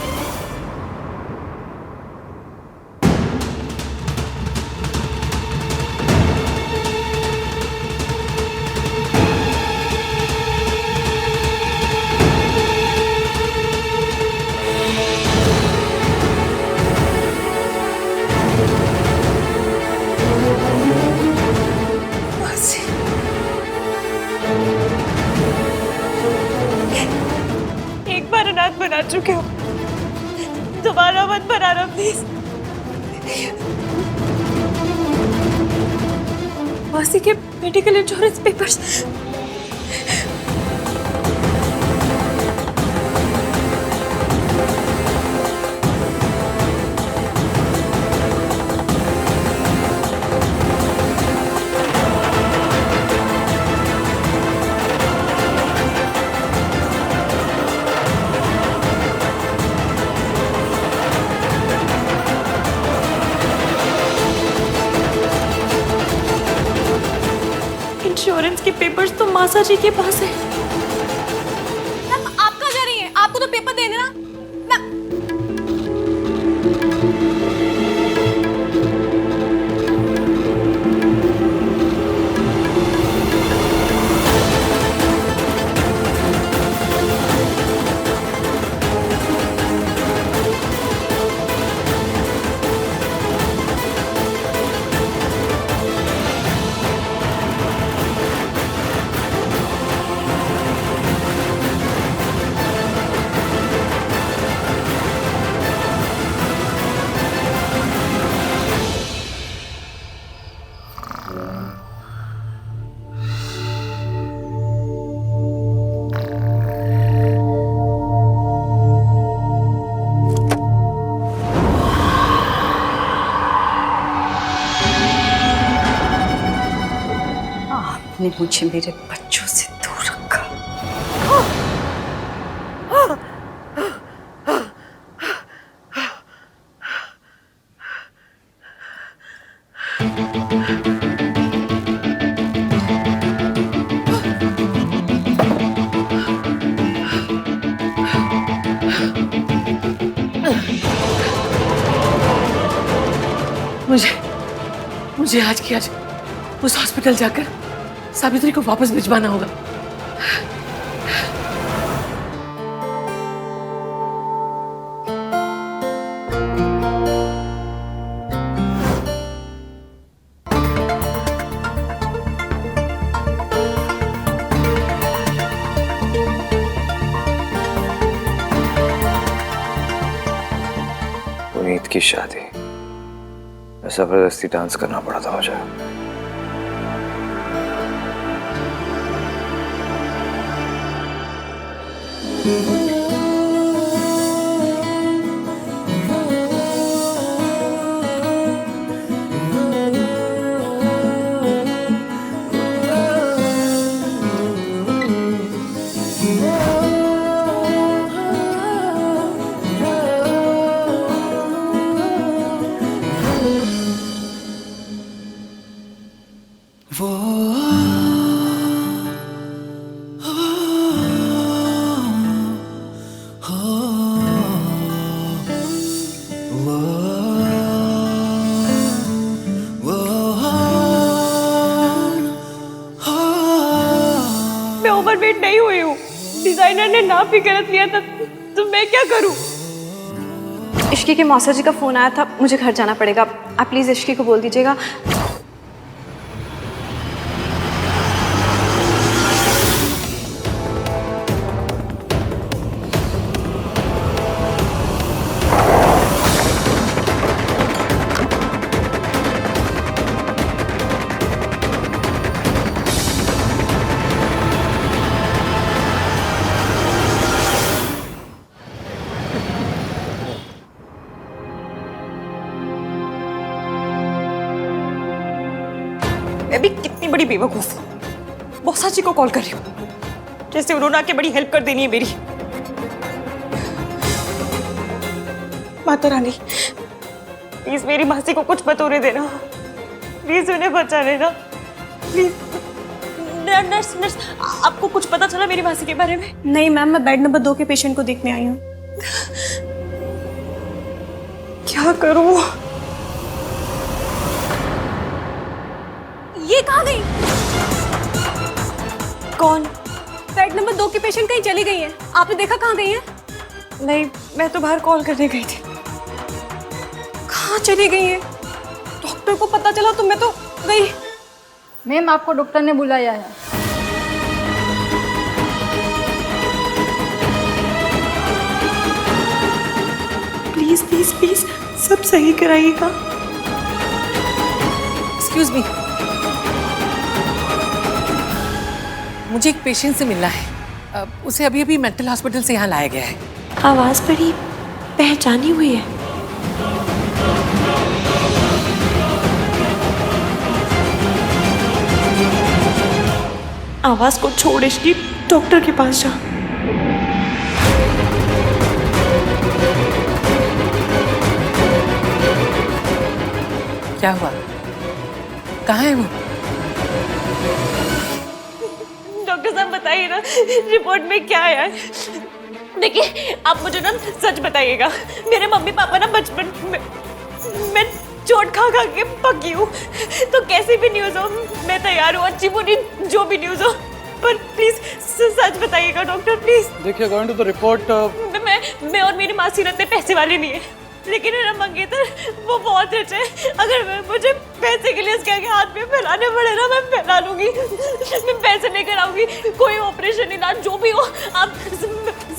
एक बार अनाथ बना चुके हो, दोबारा मत बनाना प्लीज। मासी के मेडिकल इंश्योरेंस पेपर्स। इंश्योरेंस के पेपर्स तो मासा जी के पास है। आप कहाँ जा रही हैं? आपको तो पेपर देने ना। आपने मुझे मेरे बच्चों से दूर रखा। मुझे आज की आज उस हॉस्पिटल जाकर सावित्री को वापस भिजवाना होगा। की शादी, जबरदस्ती डांस करना पड़ा था मुझे। मैं ओवरवेट नहीं हुई हूँ। डिजाइनर ने नाप भी गलत लिया था, तो मैं क्या करूँ? इश्की के मौसा जी का फोन आया था, मुझे घर जाना पड़ेगा। आप प्लीज इश्की को बोल दीजिएगा। मैं भी कितनी बड़ी बेवकूफ हूँ। मौसा जी को कॉल कर रही हूँ, जैसे उन्होंने आके बड़ी हेल्प कर देनी है मेरी। माता रानी, प्लीज मेरी मासी को कुछ मत होने देना। प्लीज उन्हें बचा लेना, प्लीज। नर्स, नर्स, आपको कुछ पता चला मेरी मासी के बारे में? नहीं मैम, मैं बेड नंबर 2 के पेशेंट को देखने आई हूँ। क्या करूँ? ये कहाँ गई? कौन? बेड नंबर 2 की पेशेंट कहीं चली गई है। आपने देखा कहाँ गई है? नहीं, मैं तो बाहर कॉल करने गई थी। कहाँ चली गई है? डॉक्टर को पता चला तो मैं तो गई। मैम, आपको डॉक्टर ने बुलाया है। प्लीज प्लीज प्लीज सब सही कराइएगा। एक्सक्यूज मी, मुझे एक पेशेंट से मिलना है। उसे अभी अभी मेंटल हॉस्पिटल से यहाँ लाया गया है। आवाज बड़ी पहचानी हुई है। आवाज को छोड़ इसकी डॉक्टर के पास जा। क्या हुआ? कहाँ है वो? डॉक्टर साहब बताइए ना, रिपोर्ट में क्या आया है? देखिए, आप मुझे ना सच बताइएगा। मेरे मम्मी पापा ना बचपन में मैं चोट खा खा के पकी हूँ, तो कैसी भी न्यूज़ हो मैं तैयार हूँ, अच्छी बुरी जो भी न्यूज़ हो, पर प्लीज सच बताइएगा डॉक्टर, प्लीज। देखिए, अकॉर्डिंग टू द रिपोर्ट मैं और मेरी मासी रहते पैसे वाले नहीं है, लेकिन मेरा मंगेतर वो बहुत रिच है। अगर मुझे पैसे के लिए उसके आगे हाथ में फैलाने पड़े ना, मैं फैला लूंगी। मैं पैसे लेकर आऊंगी, कोई ऑपरेशन इलाज जो भी हो आप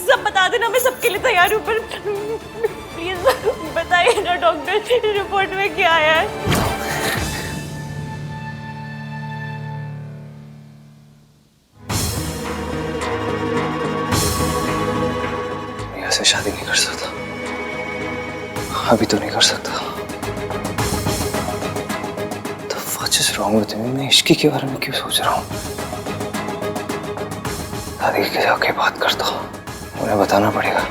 सब बता देना, मैं सबके लिए तैयार हूँ। पर प्लीज बताइए ना डॉक्टर, रिपोर्ट में क्या आया है? ऐसे शादी नहीं कर सकता, अभी तो नहीं कर सकता। तो what is wrong with me? मैं इश्की के बारे में क्यों सोच रहा हूँ? दादी के जाके बात करता हूँ, उन्हें बताना पड़ेगा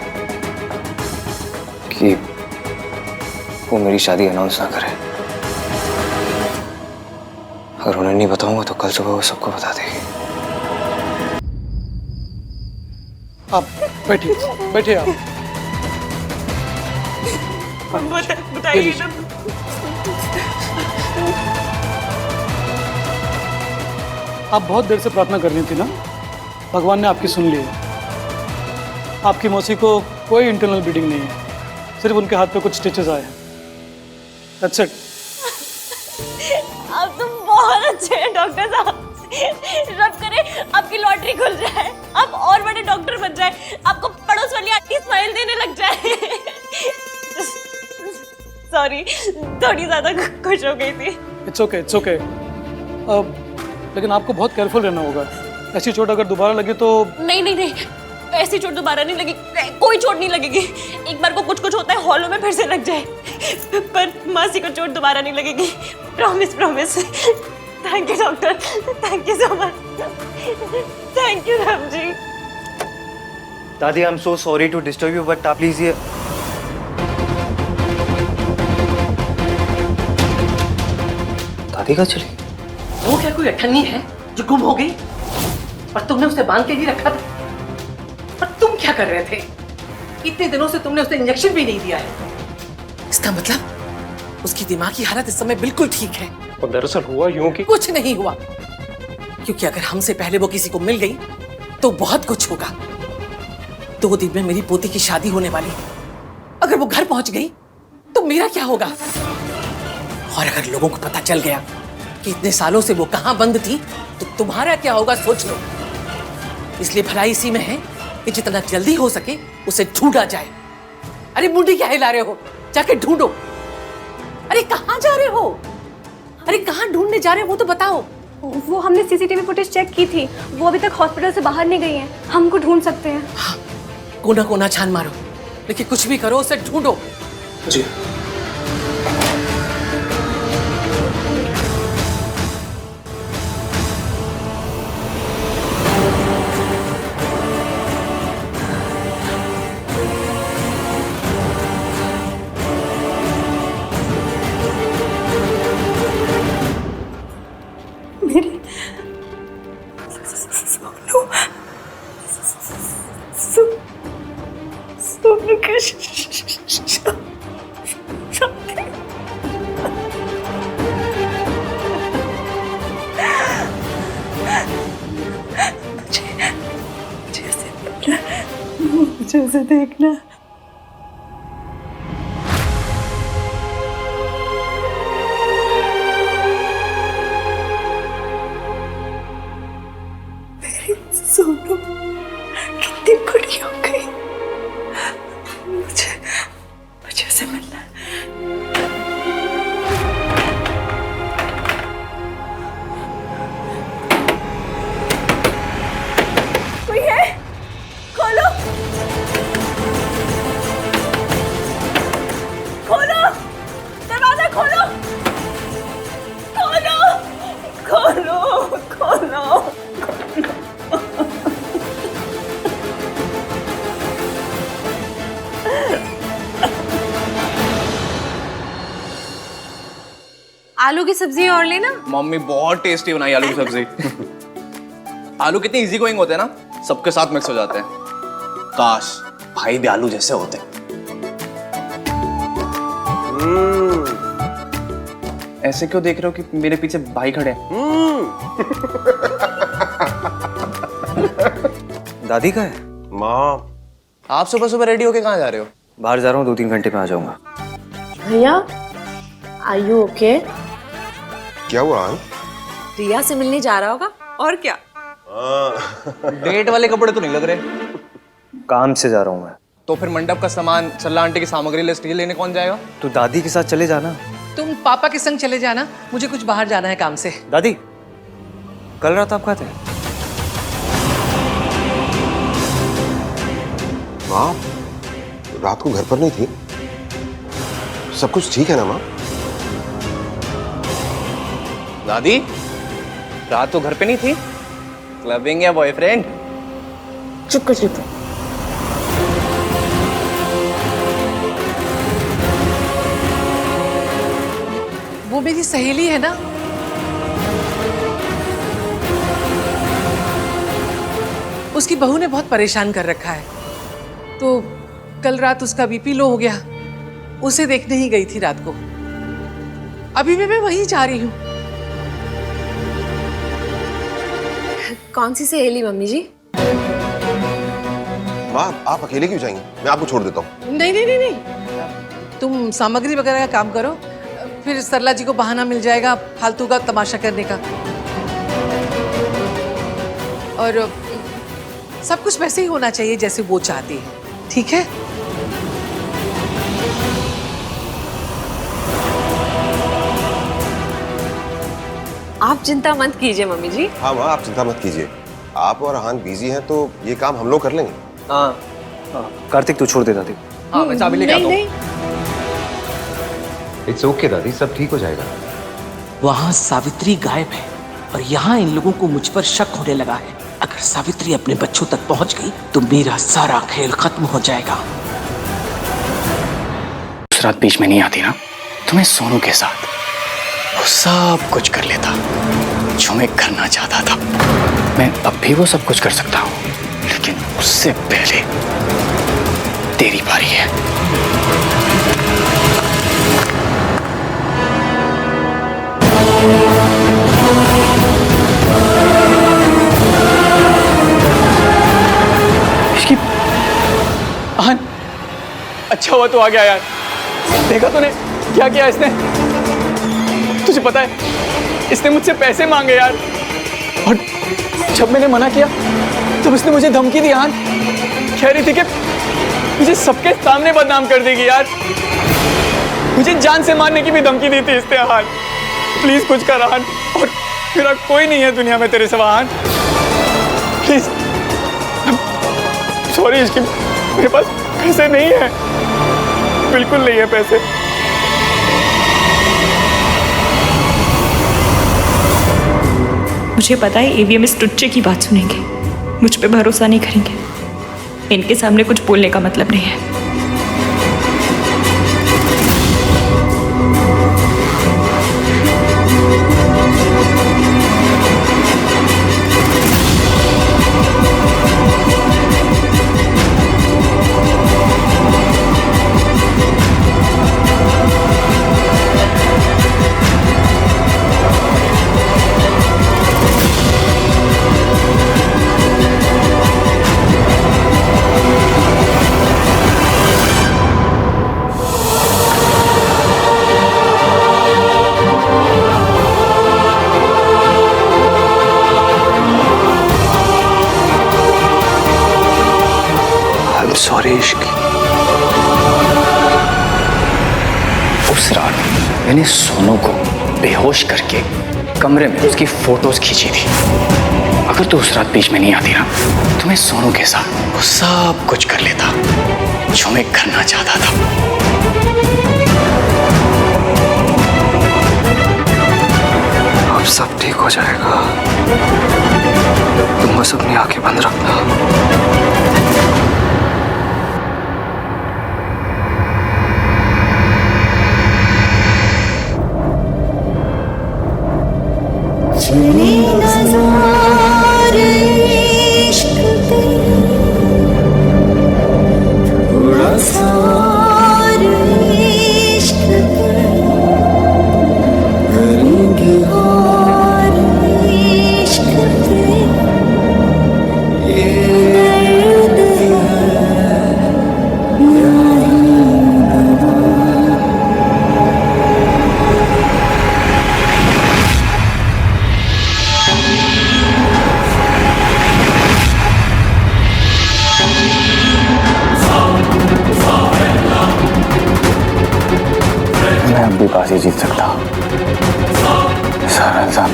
कि वो मेरी शादी अनाउंस ना करे। अगर उन्हें नहीं बताऊंगा तो कल सुबह वो सबको बता देगी। आप बैठिए, बैठिए आप। बताइए ना। आप बहुत देर से प्रार्थना कर रही थी ना, भगवान ने आपकी सुन ली है। आपकी मौसी को कोई इंटरनल ब्लीडिंग नहीं है, सिर्फ उनके हाथ पे कुछ स्टिचेस आए हैं। That's it. आप तो बहुत अच्छे हैं डॉक्टर साहब। रब करे आपकी लॉटरी खुल जाए, आप और बड़े डॉक्टर बन जाए, आपको पड़ोस वाली आंटी स्माइल देने लग जाए। सॉरी, थोड़ी ज्यादा खुश हो गई थी। It's okay, it's okay. लेकिन आपको बहुत केयरफुल रहना होगा। ऐसी चोट अगर दोबारा लगे तो। नहीं नहीं नहीं, ऐसी चोट दोबारा नहीं लगेगी, कोई चोट नहीं लगेगी। एक बार को कुछ कुछ होता है, हॉलों में फिर से लग जाए, पर मासी को चोट दोबारा नहीं लगेगी, promise promise. Thank you doctor, thank you so much, thank you Ram ji. दादी, I am so sorry to disturb you, but आप लीजिए। दादी कहाँ चली? वो क्या कोई अठन्नी है जो गुम हो गई? और तुमने उसे बांध के नहीं रखा था? और तुम क्या कर रहे थे? इतने दिनों से तुमने उसे इंजेक्शन भी नहीं दिया है। इसका मतलब उसकी दिमागी हालत इस समय बिल्कुल ठीक है। और दरअसल हुआ यूं कि कुछ नहीं हुआ, क्योंकि अगर हमसे पहले वो किसी को मिल गई तो बहुत कुछ होगा। 2 दिन में मेरी पोती की शादी होने वाली, अगर वो घर पहुंच गई तो मेरा क्या होगा? और अगर लोगों को पता चल गया कि इतने सालों से वो कहां बंद थी, तो तुम्हारा क्या होगा सोच लो। इसलिए भलाई इसी में है कि जितना जल्दी हो सके उसे ढूंढा जाए। अरे मुंडी क्या हिला रहे हो? जाके ढूंढो। अरे कहां जा रहे हो? अरे कहां ढूंढने जा रहे हो वो तो बताओ। वो हमने सीसीटीवी फुटेज चेक की थी, वो अभी तक हॉस्पिटल से बाहर नहीं गई हैं। हम उनको ढूंढ सकते हैं। हाँ, कोना कोना छान मारो, लेकिन कुछ भी करो उसे ढूंढो। जी। सोनू के मुझे उसे देखना। मेरी सोनू कितनी बड़ी हो गई। मुझे उसे मिलना है। कोई है? खोलो, खोलो, दरवाजा खोलो, खोलो, खोलो, खोलो। आलू की सब्जी और लेना। मम्मी बहुत टेस्टी बनाई आलू की सब्जी। आलू कितने इजी गोइंग होते हैं ना, सबके साथ मिक्स हो जाते हैं। काश भाई भी आलू जैसे होते। ऐसे क्यों देख रहे हो कि मेरे पीछे भाई खड़े हैं? दादी का है? माँ, आप सुबह सुबह रेडी होके कहाँ जा रहे हो? बाहर जा रहा हूँ, 2-3 घंटे में आ जाऊंगा। भैया, आर यू ओके? क्या हुआ? रिया से मिलने जा रहा होगा और क्या। डेट वाले कपड़े तो नहीं लग रहे। काम से जा रहा हूँ मैं। तो फिर मंडप का सामान, सल्ला आंटी की सामग्री लिस्ट ये लेने कौन जाएगा? तो दादी के साथ चले जाना। तुम पापा के संग चले जाना, मुझे कुछ बाहर जाना है काम से। दादी, कल रात आप कहाँ थे? माँ, रात को घर पर नहीं थी? सब कुछ ठीक है ना माँ? दादी, रात तो घर पे नहीं थी? क्लबिंग या बॉयफ्रेंड? चुप कर, चुप कर। वो मेरी सहेली है ना। उसकी बहू ने बहुत परेशान कर रखा है, तो कल रात उसका बीपी लो हो गया, उसे देखने ही गई थी रात को। अभी भी मैं वहीं जा रही हूँ। कौन सी सहेली मम्मी जी? माँ, आप अकेले क्यों जाएंगे? मैं आपको छोड़ देता हूँ। नहीं नहीं नहीं नहीं, तुम सामग्री वगैरह का काम करो, फिर सरला जी को बहाना मिल जाएगा फालतू का तमाशा करने का। और सब कुछ वैसे ही होना चाहिए जैसे वो चाहती है, ठीक है? आप चिंता मत कीजिए मम्मी जी। हाँ माँ, आप चिंता मत कीजिए। आप और अहान बिजी हैं तो ये काम हम लोग कर लेंगे। हाँ कार्तिक तू छोड़ दे दादी। हाँ मैं चाबी लेके आता हूँ। इट्स ओके दादी, सब ठीक हो जाएगा। वहां सावित्री गायब है और यहाँ इन लोगों को मुझ पर शक होने लगा है। अगर सावित्री अपने बच्चों तक पहुंच गई तो मेरा सारा खेल खत्म हो जाएगा। उस रात बीच में नहीं आती ना तो मैं सोनू के साथ वो सब कुछ कर लेता जो मैं करना चाहता था। मैं अब भी वो सब कुछ कर सकता हूँ, लेकिन उससे पहले तेरी बारी है। आहन, अच्छा हुआ तू आ गया यार। देखा तूने क्या किया इसने? तुझे पता है इसने मुझसे पैसे मांगे यार, और जब मैंने मना किया तब इसने मुझे धमकी दी। आहन कह रही थी कि मुझे सबके सामने बदनाम कर देगी यार। मुझे जान से मारने की भी धमकी दी थी इसने। आहन प्लीज कुछ कर आहन, और मेरा कोई नहीं है दुनिया में तेरे सिवा। आहन प्लीज। सॉरी इसकी, मेरे पास पैसे नहीं है, बिल्कुल नहीं है पैसे। मुझे पता है ईवीएम इस टुच्चे की बात सुनेंगे, मुझ पे भरोसा नहीं करेंगे। इनके सामने कुछ बोलने का मतलब नहीं है। सॉरी इश्क। उस रात मैंने सोनू को बेहोश करके कमरे में उसकी फोटोज खींची थी। अगर तू उस रात बीच में नहीं आती ना तो मैं सोनू के साथ वो सब कुछ कर लेता जो मैं करना चाहता था। अब सब ठीक हो जाएगा, तुम बस अपनी आंखें बंद रखना। बाजी जीत सकता हूँ, सारा इल्जाम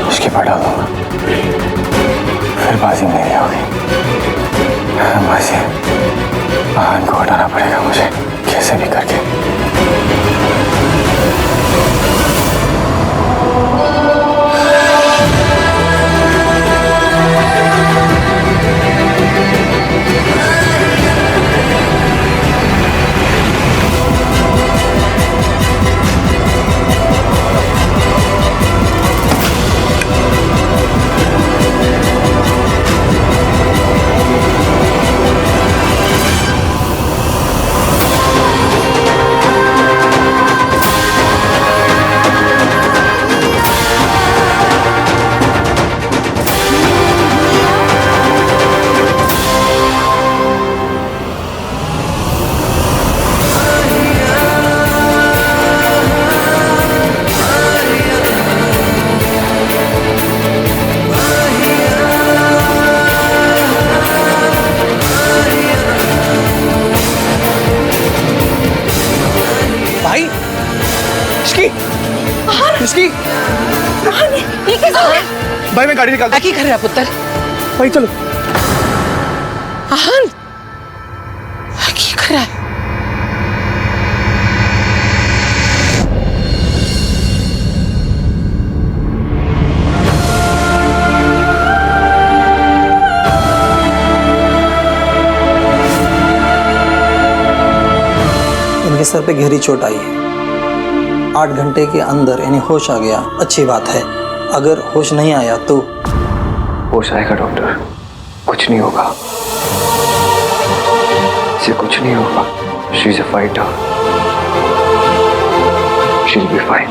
उसके पर डाल दूंगा, फिर बाजी मेरी होगी। बाजी आहन को हटाना पड़ेगा मुझे कैसे भी करके। इसकी भाई मैं गाड़ी निकालता क्या कर रहा है पुत्र? भाई चलो। आहान क्या कर रहा है? इनके सर पे गहरी चोट आई है। 8 घंटे के अंदर इन्हें होश आ गया, अच्छी बात है। अगर होश नहीं आया तो होश आएगा डॉक्टर, कुछ नहीं होगा, इसे कुछ नहीं होगा। She is a fighter, she will be fine.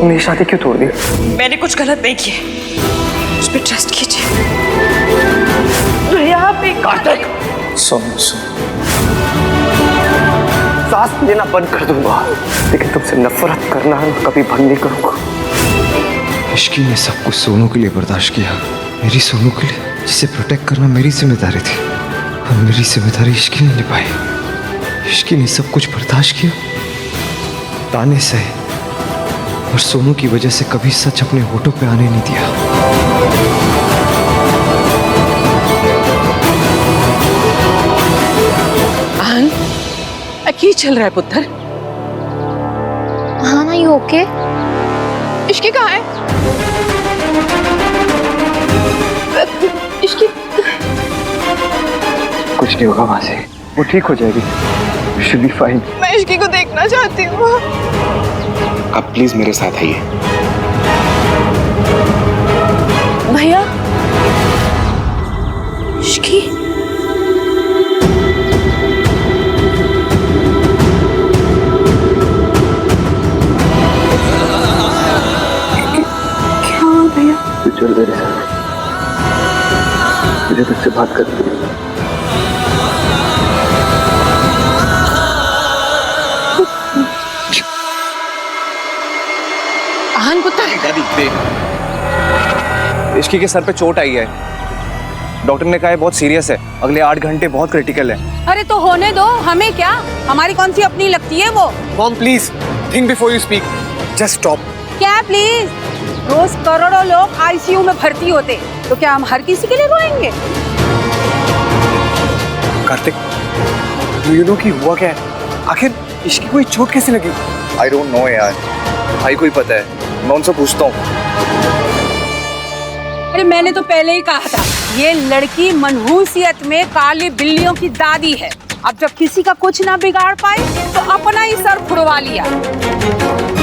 मेरी शादी क्यों तोड़ दी? मैंने कुछ गलत नहीं किया, उस पर ट्रस्ट कीजिए। यहाँ पे कार्तिक सुन सांस लेना बंद कर दूंगा, लेकिन तुमसे नफरत करना कभी बंद नहीं करूंगा। इश्की ने सब कुछ सोनू के लिए बर्दाश्त किया, मेरी सोनू के लिए, जिसे प्रोटेक्ट करना मेरी जिम्मेदारी थी, और मेरी जिम्मेदारी इश्की ने निभाई। इश्की ने सब कुछ बर्दाश्त किया, ताने सहे, और सोनू की वजह से कभी सच अपने होठों पे आने नहीं दिया। क्या चल रहा है पुत्र? हाँ ना, यू ओके? इश्की कहाँ है? इश्की कुछ नहीं होगा मासी, वो ठीक हो जाएगी, शी विल बी फाइन। मैं इश्की को देखना चाहती हूँ। आप प्लीज मेरे साथ आइए। भैया, इश्की चल मेरे साथ, मुझे तुझसे बात करनी है। आहान पुत्र, दादी देख, इश्की के सर पे चोट आई है, डॉक्टर ने कहा है बहुत सीरियस है, अगले 8 घंटे बहुत क्रिटिकल है। अरे तो होने दो, हमें क्या, हमारी कौन सी अपनी लगती है वो। Mom please think before you speak, just stop. क्या प्लीज? रोज करोड़ों लोग आईसीयू में भर्ती होते, तो क्या हम हर किसी के लिए रोएंगे? कार्तिक, यू नो कि हुआ क्या है? आखिर इश्की को चोट कैसे लगी? आई डोंट नो यार, भाई को ही पता है, मैं उनसे पूछता हूँ। अरे मैंने तो पहले ही कहा था, ये लड़की मनहूसियत में काली बिल्लियों की दादी है। अब जब किसी का कुछ ना बिगाड़ पाए तो अपना ही सर फुड़वा लिया।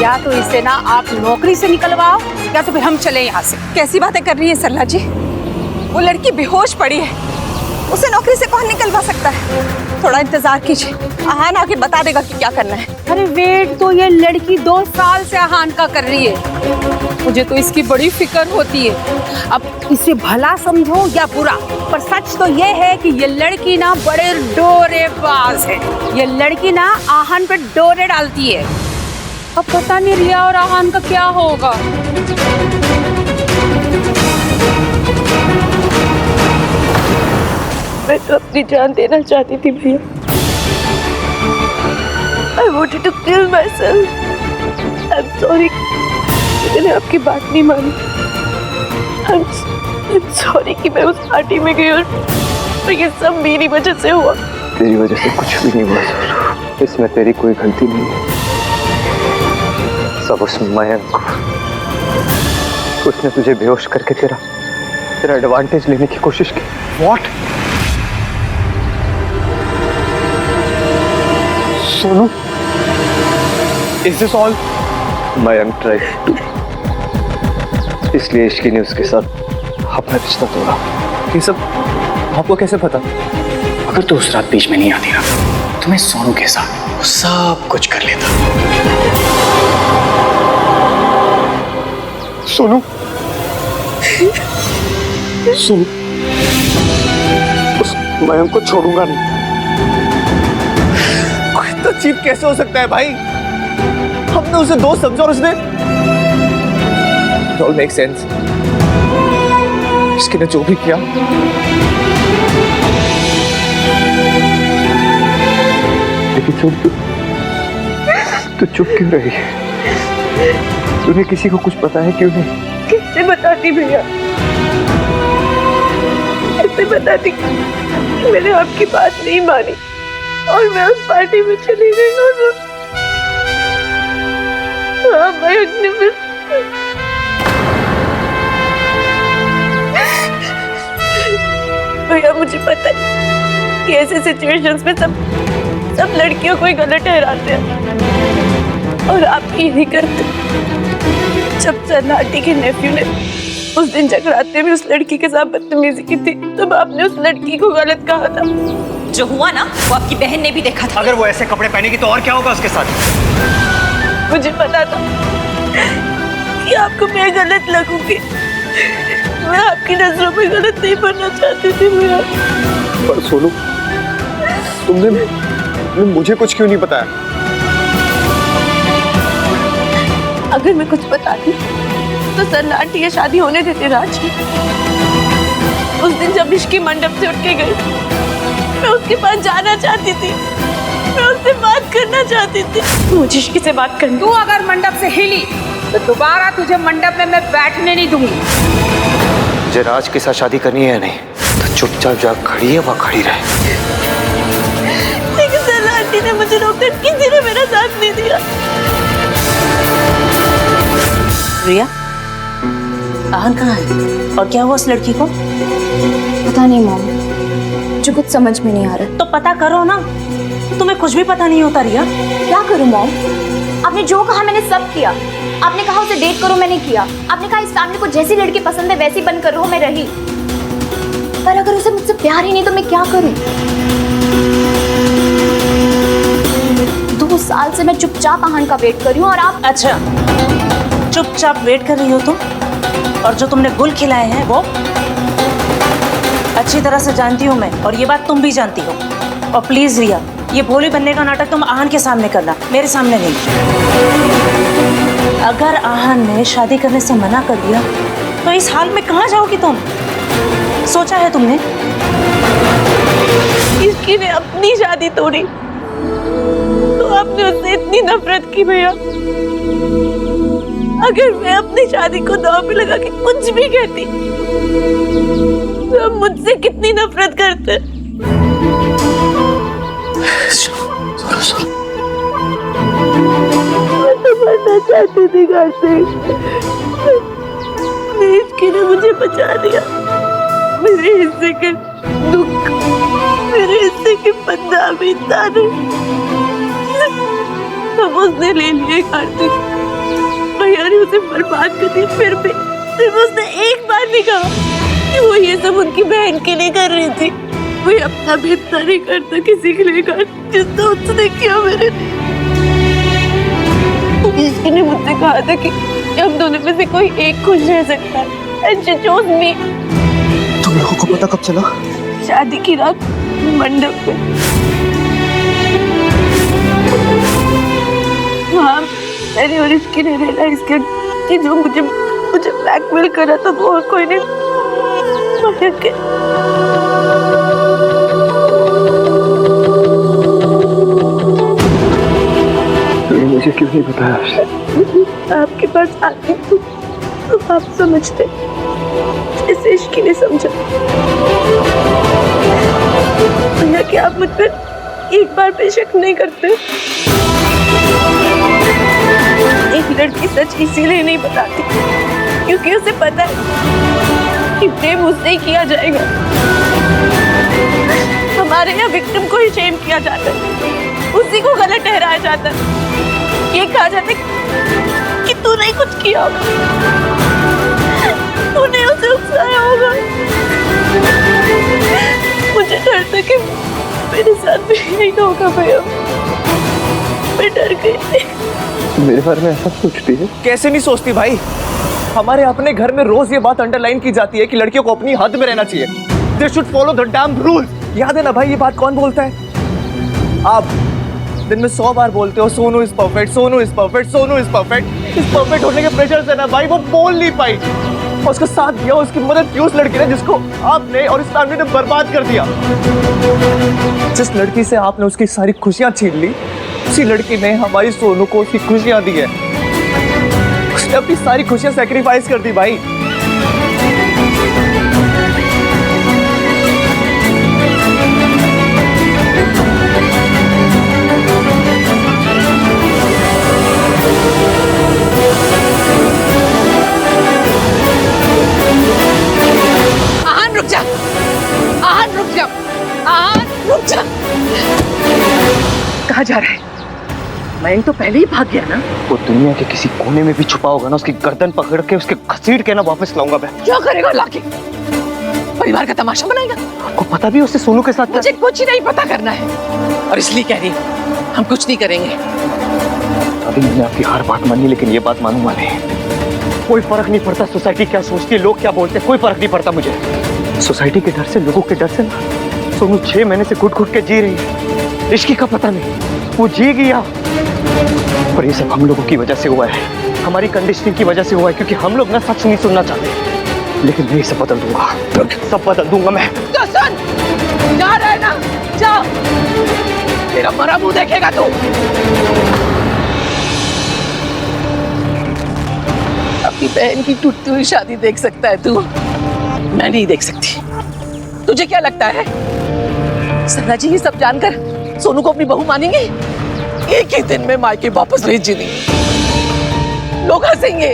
या तो इसे ना आप नौकरी से निकलवाओ, या तो फिर हम चले यहाँ से। कैसी बातें कर रही है सरला जी? वो लड़की बेहोश पड़ी है, उसे नौकरी से कौन निकलवा सकता है? थोड़ा इंतजार कीजिए, आहान आके बता देगा कि क्या करना है। अरे वेट तो ये लड़की 2 साल से आहान का कर रही है, मुझे तो इसकी बड़ी फिक्र होती है। अब इसे भला समझो या बुरा, पर सच तो ये है कि ये लड़की ना बड़े डोरेबाज है। ये लड़की ना आहान पे डोरे डालती है। अब पता नहीं रिया और आहान का क्या होगा। मैं तो अपनी जान देना चाहती थी भैया। I wanted to kill myself. I'm sorry, मैंने आपकी बात नहीं मानी। I'm sorry कि मैं उस पार्टी में गई और ये सब मेरी वजह से हुआ। तेरी वजह से कुछ भी नहीं हुआ सर, इसमें तेरी कोई गलती नहीं है। सब उस मयंक को, उसने तुझे बेहोश करके तेरा एडवांटेज लेने की कोशिश की। What? Sonu, is this all? Mayank tried to, इसलिए इश्की ने उसके साथ अपना रिश्ता तोड़ा। ये सब आपको कैसे पता? अगर तू उस रात बीच में नहीं आती ना, तो मैं सोनू के साथ सब कुछ कर लेता। सोनू, सोनू, उस मयंक को छोड़ूंगा नहीं। इतना चीप कैसे हो सकता है भाई? हमने उसे दोस्त समझा और उसने It all makes sense. इसके ने जो भी किया, लेकिन तू चुप क्यों रही है? तुम्हें किसी को कुछ पता है क्यों नहीं? किससे बताती भैया, कैसे बताती कि मैंने आपकी बात नहीं मानी और मैं उस पार्टी में चली गई और हाँ मयंक ने भैया मुझे पता है कि ऐसे सिचुएशंस में सब लड़कियों को ही गलत ठहराते हैं और आप ही नहीं करते। जब सन्नाटी के नेफ्यू ने उस दिन जगराते में उस लड़की के साथ बदतमीजी की थी तब आपने उस लड़की को गलत कहा था। जो हुआ ना वो आपकी बहन ने भी देखा था। अगर वो ऐसे कपड़े पहनेगी तो और क्या होगा उसके साथ? मुझे पता था कि आपको मैं गलत लगूंगी, मैं आपकी नजरों में गलत नहीं बनना चाहती थी भैया। पर सोनू, तुमने मुझे कुछ क्यों नहीं बताया? अगर मैं कुछ बताती तो सन्नाटी ये शादी होने देते राज। उस दिन जब इश्की मंडप से उठ के गई मैं उसके पास जाना चाहती थी, मैं उससे बात करना चाहती थी। मुझे इश्की से बात करनी। तू अगर मंडप से हिली तो दोबारा तुझे मंडप में मैं बैठने नहीं दूंगी। मुझे राज के साथ शादी करनी है नहीं तो चुपचाप जा खड़ी है वहाँ खड़ी रहे। लेकिन सन्नाटी ने मुझे रोककर किसी ने मेरा साथ नहीं दिया। रिया, आहन कहाँ है और क्या हुआ उस लड़की को? पता नहीं मॉम, मुझे कुछ समझ में नहीं आ रहा। तो पता करो ना, तुम्हें कुछ भी पता नहीं होता रिया। क्या करूं मॉम? आपने जो कहा मैंने सब किया। आपने कहा उसे डेट करो, मैंने किया। आपने कहा इस फैमिली को जैसी लड़की पसंद है वैसी बनकर रहो, मैं रही। पर अगर उसे मुझसे प्यार ही नहीं तो मैं क्या करूं? 2 साल से मैं चुपचाप आहन का वेट कर रही हूँ और आप। अच्छा, चुपचाप वेट कर रही हो तुम? और जो तुमने गुल खिलाए हैं वो अच्छी तरह से जानती हूँ मैं, और ये बात तुम भी जानती हो। और प्लीज रिया, ये भोली बनने का नाटक तुम आहन के सामने करना, मेरे सामने नहीं। अगर आहन ने शादी करने से मना कर दिया तो इस हाल में कहाँ जाओगी तुम? सोचा है तुमने? इसकी ने अपनी शादी तोड़ी तो आपने उससे इतनी नफरत की भैया। अगर मैं अपनी शादी को दांव पे लगा के कुछ भी कहती तो आप मुझसे कितनी नफरत करते। मैं तो मरना चाहती थी घर से, इसकी ने मुझे बचा लिया। मेरे हिस्से के दुख, मेरे हिस्से के बदनामी ताने सब उसने ले लिए। कार्तिक भैया ने उसे बर्बाद कर दिया। फिर भी सिर्फ उसने एक बार भी कहा कि वो ये सब उनकी बहन के लिए कर रही थी। वो अपना बेहतर नहीं करता किसी के लिए कर, जितना उसने किया मेरे लिए। इसने मुझसे कहा था कि हम दोनों में से कोई एक खुश रह सकता है। And she chose me. तुम लोगों को पता कब चला? शादी की रात मंडप में। हाँ, मैंने और इसकी ने रियलाइज किया कि जो मुझे ब्लैकमेल करा था वो कोई नहीं, मयंक है। तुमने मुझे क्यों नहीं बताया? आपके पास आती थी तो आप समझते जैसे इश्की ने समझा। भैया कि आप मुझ पर एक बार भी शक नहीं करते? एक लड़की सच इसीलिए नहीं बताती क्योंकि उसे पता है कि प्रेम उससे ही किया जाएगा। हमारे यहाँ विक्टिम को ही शेम किया जाता है, उसी को गलत ठहराया जाता है। ये कहा जाता है कि तूने कुछ किया होगा, तूने उसे उकसाया होगा। मुझे डर था कि मेरे साथ भी यही होगा भैया। मैं डर गई। मेरे बारे में ऐसा सोचती है? कैसे नहीं सोचती भाई? हमारे अपने घर में रोज ये बात अंडरलाइन की जाती है कि लड़कियों को अपनी हद में रहना चाहिए। They should follow the damn rules. याद है ना भाई, ये बात कौन बोलता है? आप दिन में 100 बार बोलते हो Sonu is perfect, Sonu is perfect, Sonu is perfect. इस परफेक्ट होने के प्रेशर से ना भाई वो बोल नहीं पाई। और उसका साथ दिया, उसकी मदद की उस लड़की ने जिसको आपने और इस फैमिली ने बर्बाद कर दिया। जिस लड़की से आपने उसकी सारी खुशियां छीन ली, उसी लड़की ने हमारी सोनू को उसकी खुशियां दी है। उसने अपनी सारी खुशियां सैक्रिफाइस कर दी भाई। आहान रुक जा, आहान रुक जा, आहान रुक जा। कहाँ जा रहा है? मयंक तो पहले ही भाग गया ना। वो दुनिया के किसी कोने में भी छुपा होगा ना, उसकी गर्दन पकड़ के उसके घसीट के ना वापस लाऊंगा मैं। क्या करेगा लाके? परिवार का तमाशा बनाएगा? आपको पता भी उससे सोनू के साथ? मुझे कुछ नहीं पता करना है, और इसलिए कह रही हूँ हम कुछ नहीं करेंगे। अभी मैंने आपकी हर बात मानी, लेकिन ये बात मानूंगा नहीं। कोई फर्क नहीं पड़ता सोसाइटी क्या सोचती है, लोग क्या बोलते हैं, कोई फर्क नहीं पड़ता मुझे। सोसाइटी के डर से, लोगों के डर से ना सोनू 6 महीने से घुट-घुट के जी रही है। इश्क का पता नहीं, वो जी गया। और ये सब हम लोगों की वजह से हुआ है, हमारी कंडीशनिंग की वजह से हुआ है, क्योंकि हम लोग ना सच नहीं सुनना चाहते। लेकिन मैं सब बदल दूंगा, सब बदल दूंगा मैं। तो सुन, जा रहा है ना, जा, तेरा मरा मुंह देखेगा तू। अपनी बहन की टूटती हुई शादी देख सकता है तू, मैं नहीं देख सकती। तुझे क्या लगता है सरला जी ये सब जानकर सोनू को अपनी बहू मानेंगे? एक ही दिन में मायके वापस भेज देंगे। लोग हंसेंगे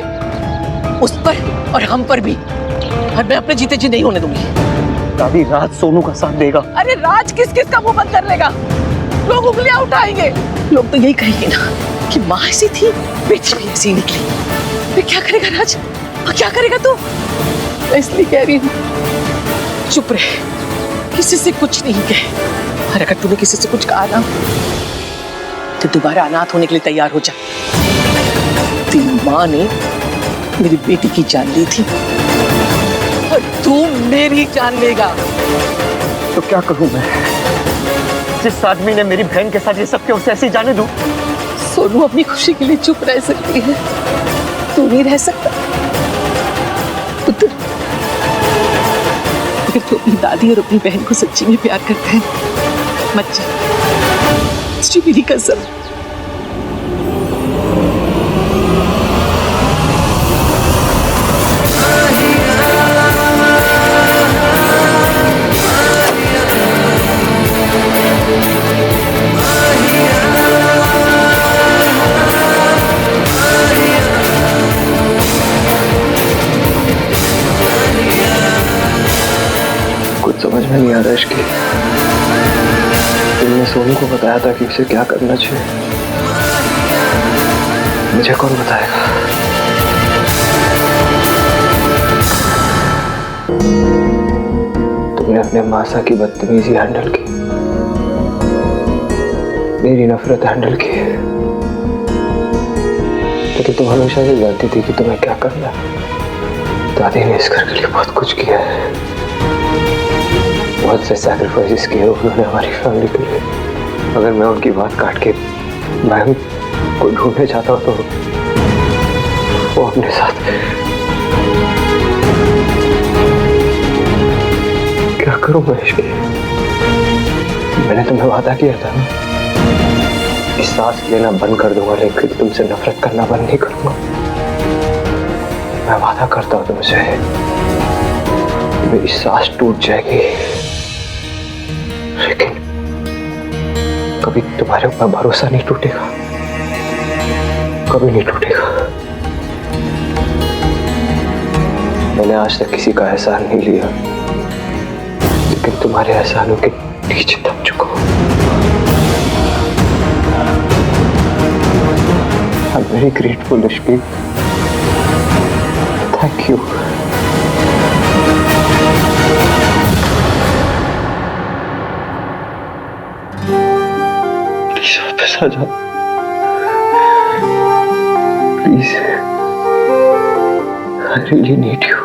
उस पर और हम पर भी, और मैं अपने जीते जी नहीं होने दूंगी। दादी, राज सोनू का साथ देगा। अरे राज किस किस का मुंह बंद कर लेगा? लोग उंगलियां उठाएंगे। लोग तो यही कहेंगे ना कि माँ ऐसी थी, बेटी भी ऐसी निकली। फिर क्या करेगा राज, और क्या करेगा तू? मैं इसलिए कह रही हूँ चुप रहे, किसी से कुछ नहीं कहे। और अगर तूने किसी से कुछ कहा ना तो दोबारा अनाथ होने के लिए तैयार हो जा। तेरी माँ ने मेरी बेटी की जान ली थी, और तू मेरी जान लेगा। तो क्या करूं मैं? जिस आदमी ने मेरी बहन के साथ ये सब किया, उसे ऐसे ही जाने दूं? सोनू अपनी खुशी के लिए चुप रह सकती है, तू नहीं रह सकता। पुत्र, अगर तू अपनी दादी और अपनी बहन को सच्ची में प्यार करता है, मत जा। तुझे मेरी कसम। कुछ समझ में नहीं आ रहा इसकी। तुमने सोनू को बताया था कि उसे क्या करना चाहिए, मुझे कौन बताएगा? तुमने अपने मासा की बदतमीजी हैंडल की, मेरी नफरत हैंडल की, लेकिन तुम हमेशा से जानती थी कि तुम्हें क्या करना है। दादी ने इस घर के लिए बहुत कुछ किया है, बहुत से सैक्रिफाइसेस किए उन्होंने हमारी फैमिली के लिए। अगर मैं उनकी बात काट के मैं को ढूंढने चाहता हूँ तो वो अपने साथ क्या करूँ मैं इसके लिए? मैंने तुम्हें वादा किया था ना कि सांस लेना बंद कर दूंगा, लेकिन तुमसे नफरत करना बंद नहीं करूंगा। मैं वादा करता हूँ तुमसे, मेरी सांस टूट जाएगी, लेकिन कभी तुम्हारे ऊपर भरोसा नहीं टूटेगा, कभी नहीं टूटेगा। मैंने आज तक किसी का एहसान नहीं लिया, लेकिन तुम्हारे एहसानों के नीचे दब चुका हूं। I'm very grateful, Ishki. Thank you. Please वापस आ जाओ, please. I really need you.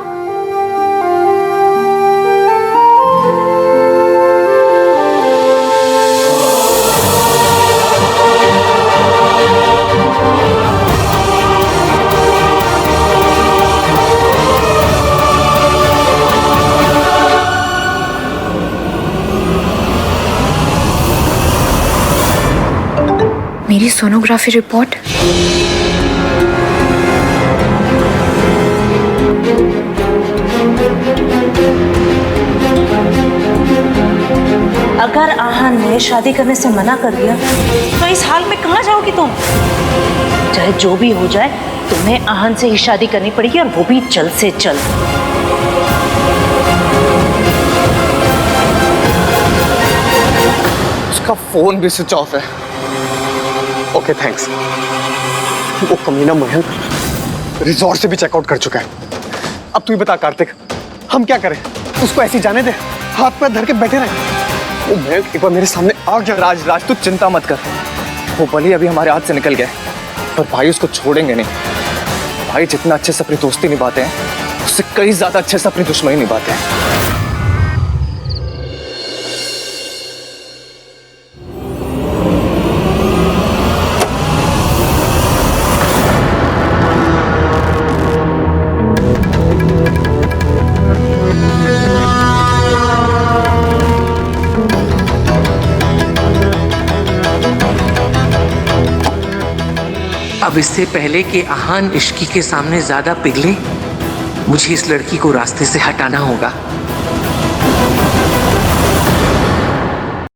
मेरी सोनोग्राफी रिपोर्ट। बार आहान ने शादी करने से मना कर दिया तो इस हाल में कहाँ जाओगी तुम? चाहे जो भी हो जाए तुम्हें आहान से ही शादी करनी पड़ेगी, और वो भी जल्द से जल्द। उसका फोन भी स्विच ऑफ है। Okay thanks. वो कमीना मयंक रिजॉर्ट से भी चेकआउट कर चुका है। अब तू ही बता कार्तिक, हम क्या करें? उसको ऐसी जाने दे, हाथ पैर धर के बैठे रहे। वो मयंक एक बार मेरे सामने आ गया। राज तू चिंता मत कर, वो भले अभी हमारे हाथ से निकल गया, पर भाई उसको छोड़ेंगे नहीं। भाई जितना अच्छे से अपनी दोस्ती निभाते हैं, उससे कई ज्यादा अच्छे से अपनी दुश्मनी निभाते हैं। अब इससे पहले कि आहान इश्की के सामने ज्यादा पिघले, मुझे इस लड़की को रास्ते से हटाना होगा।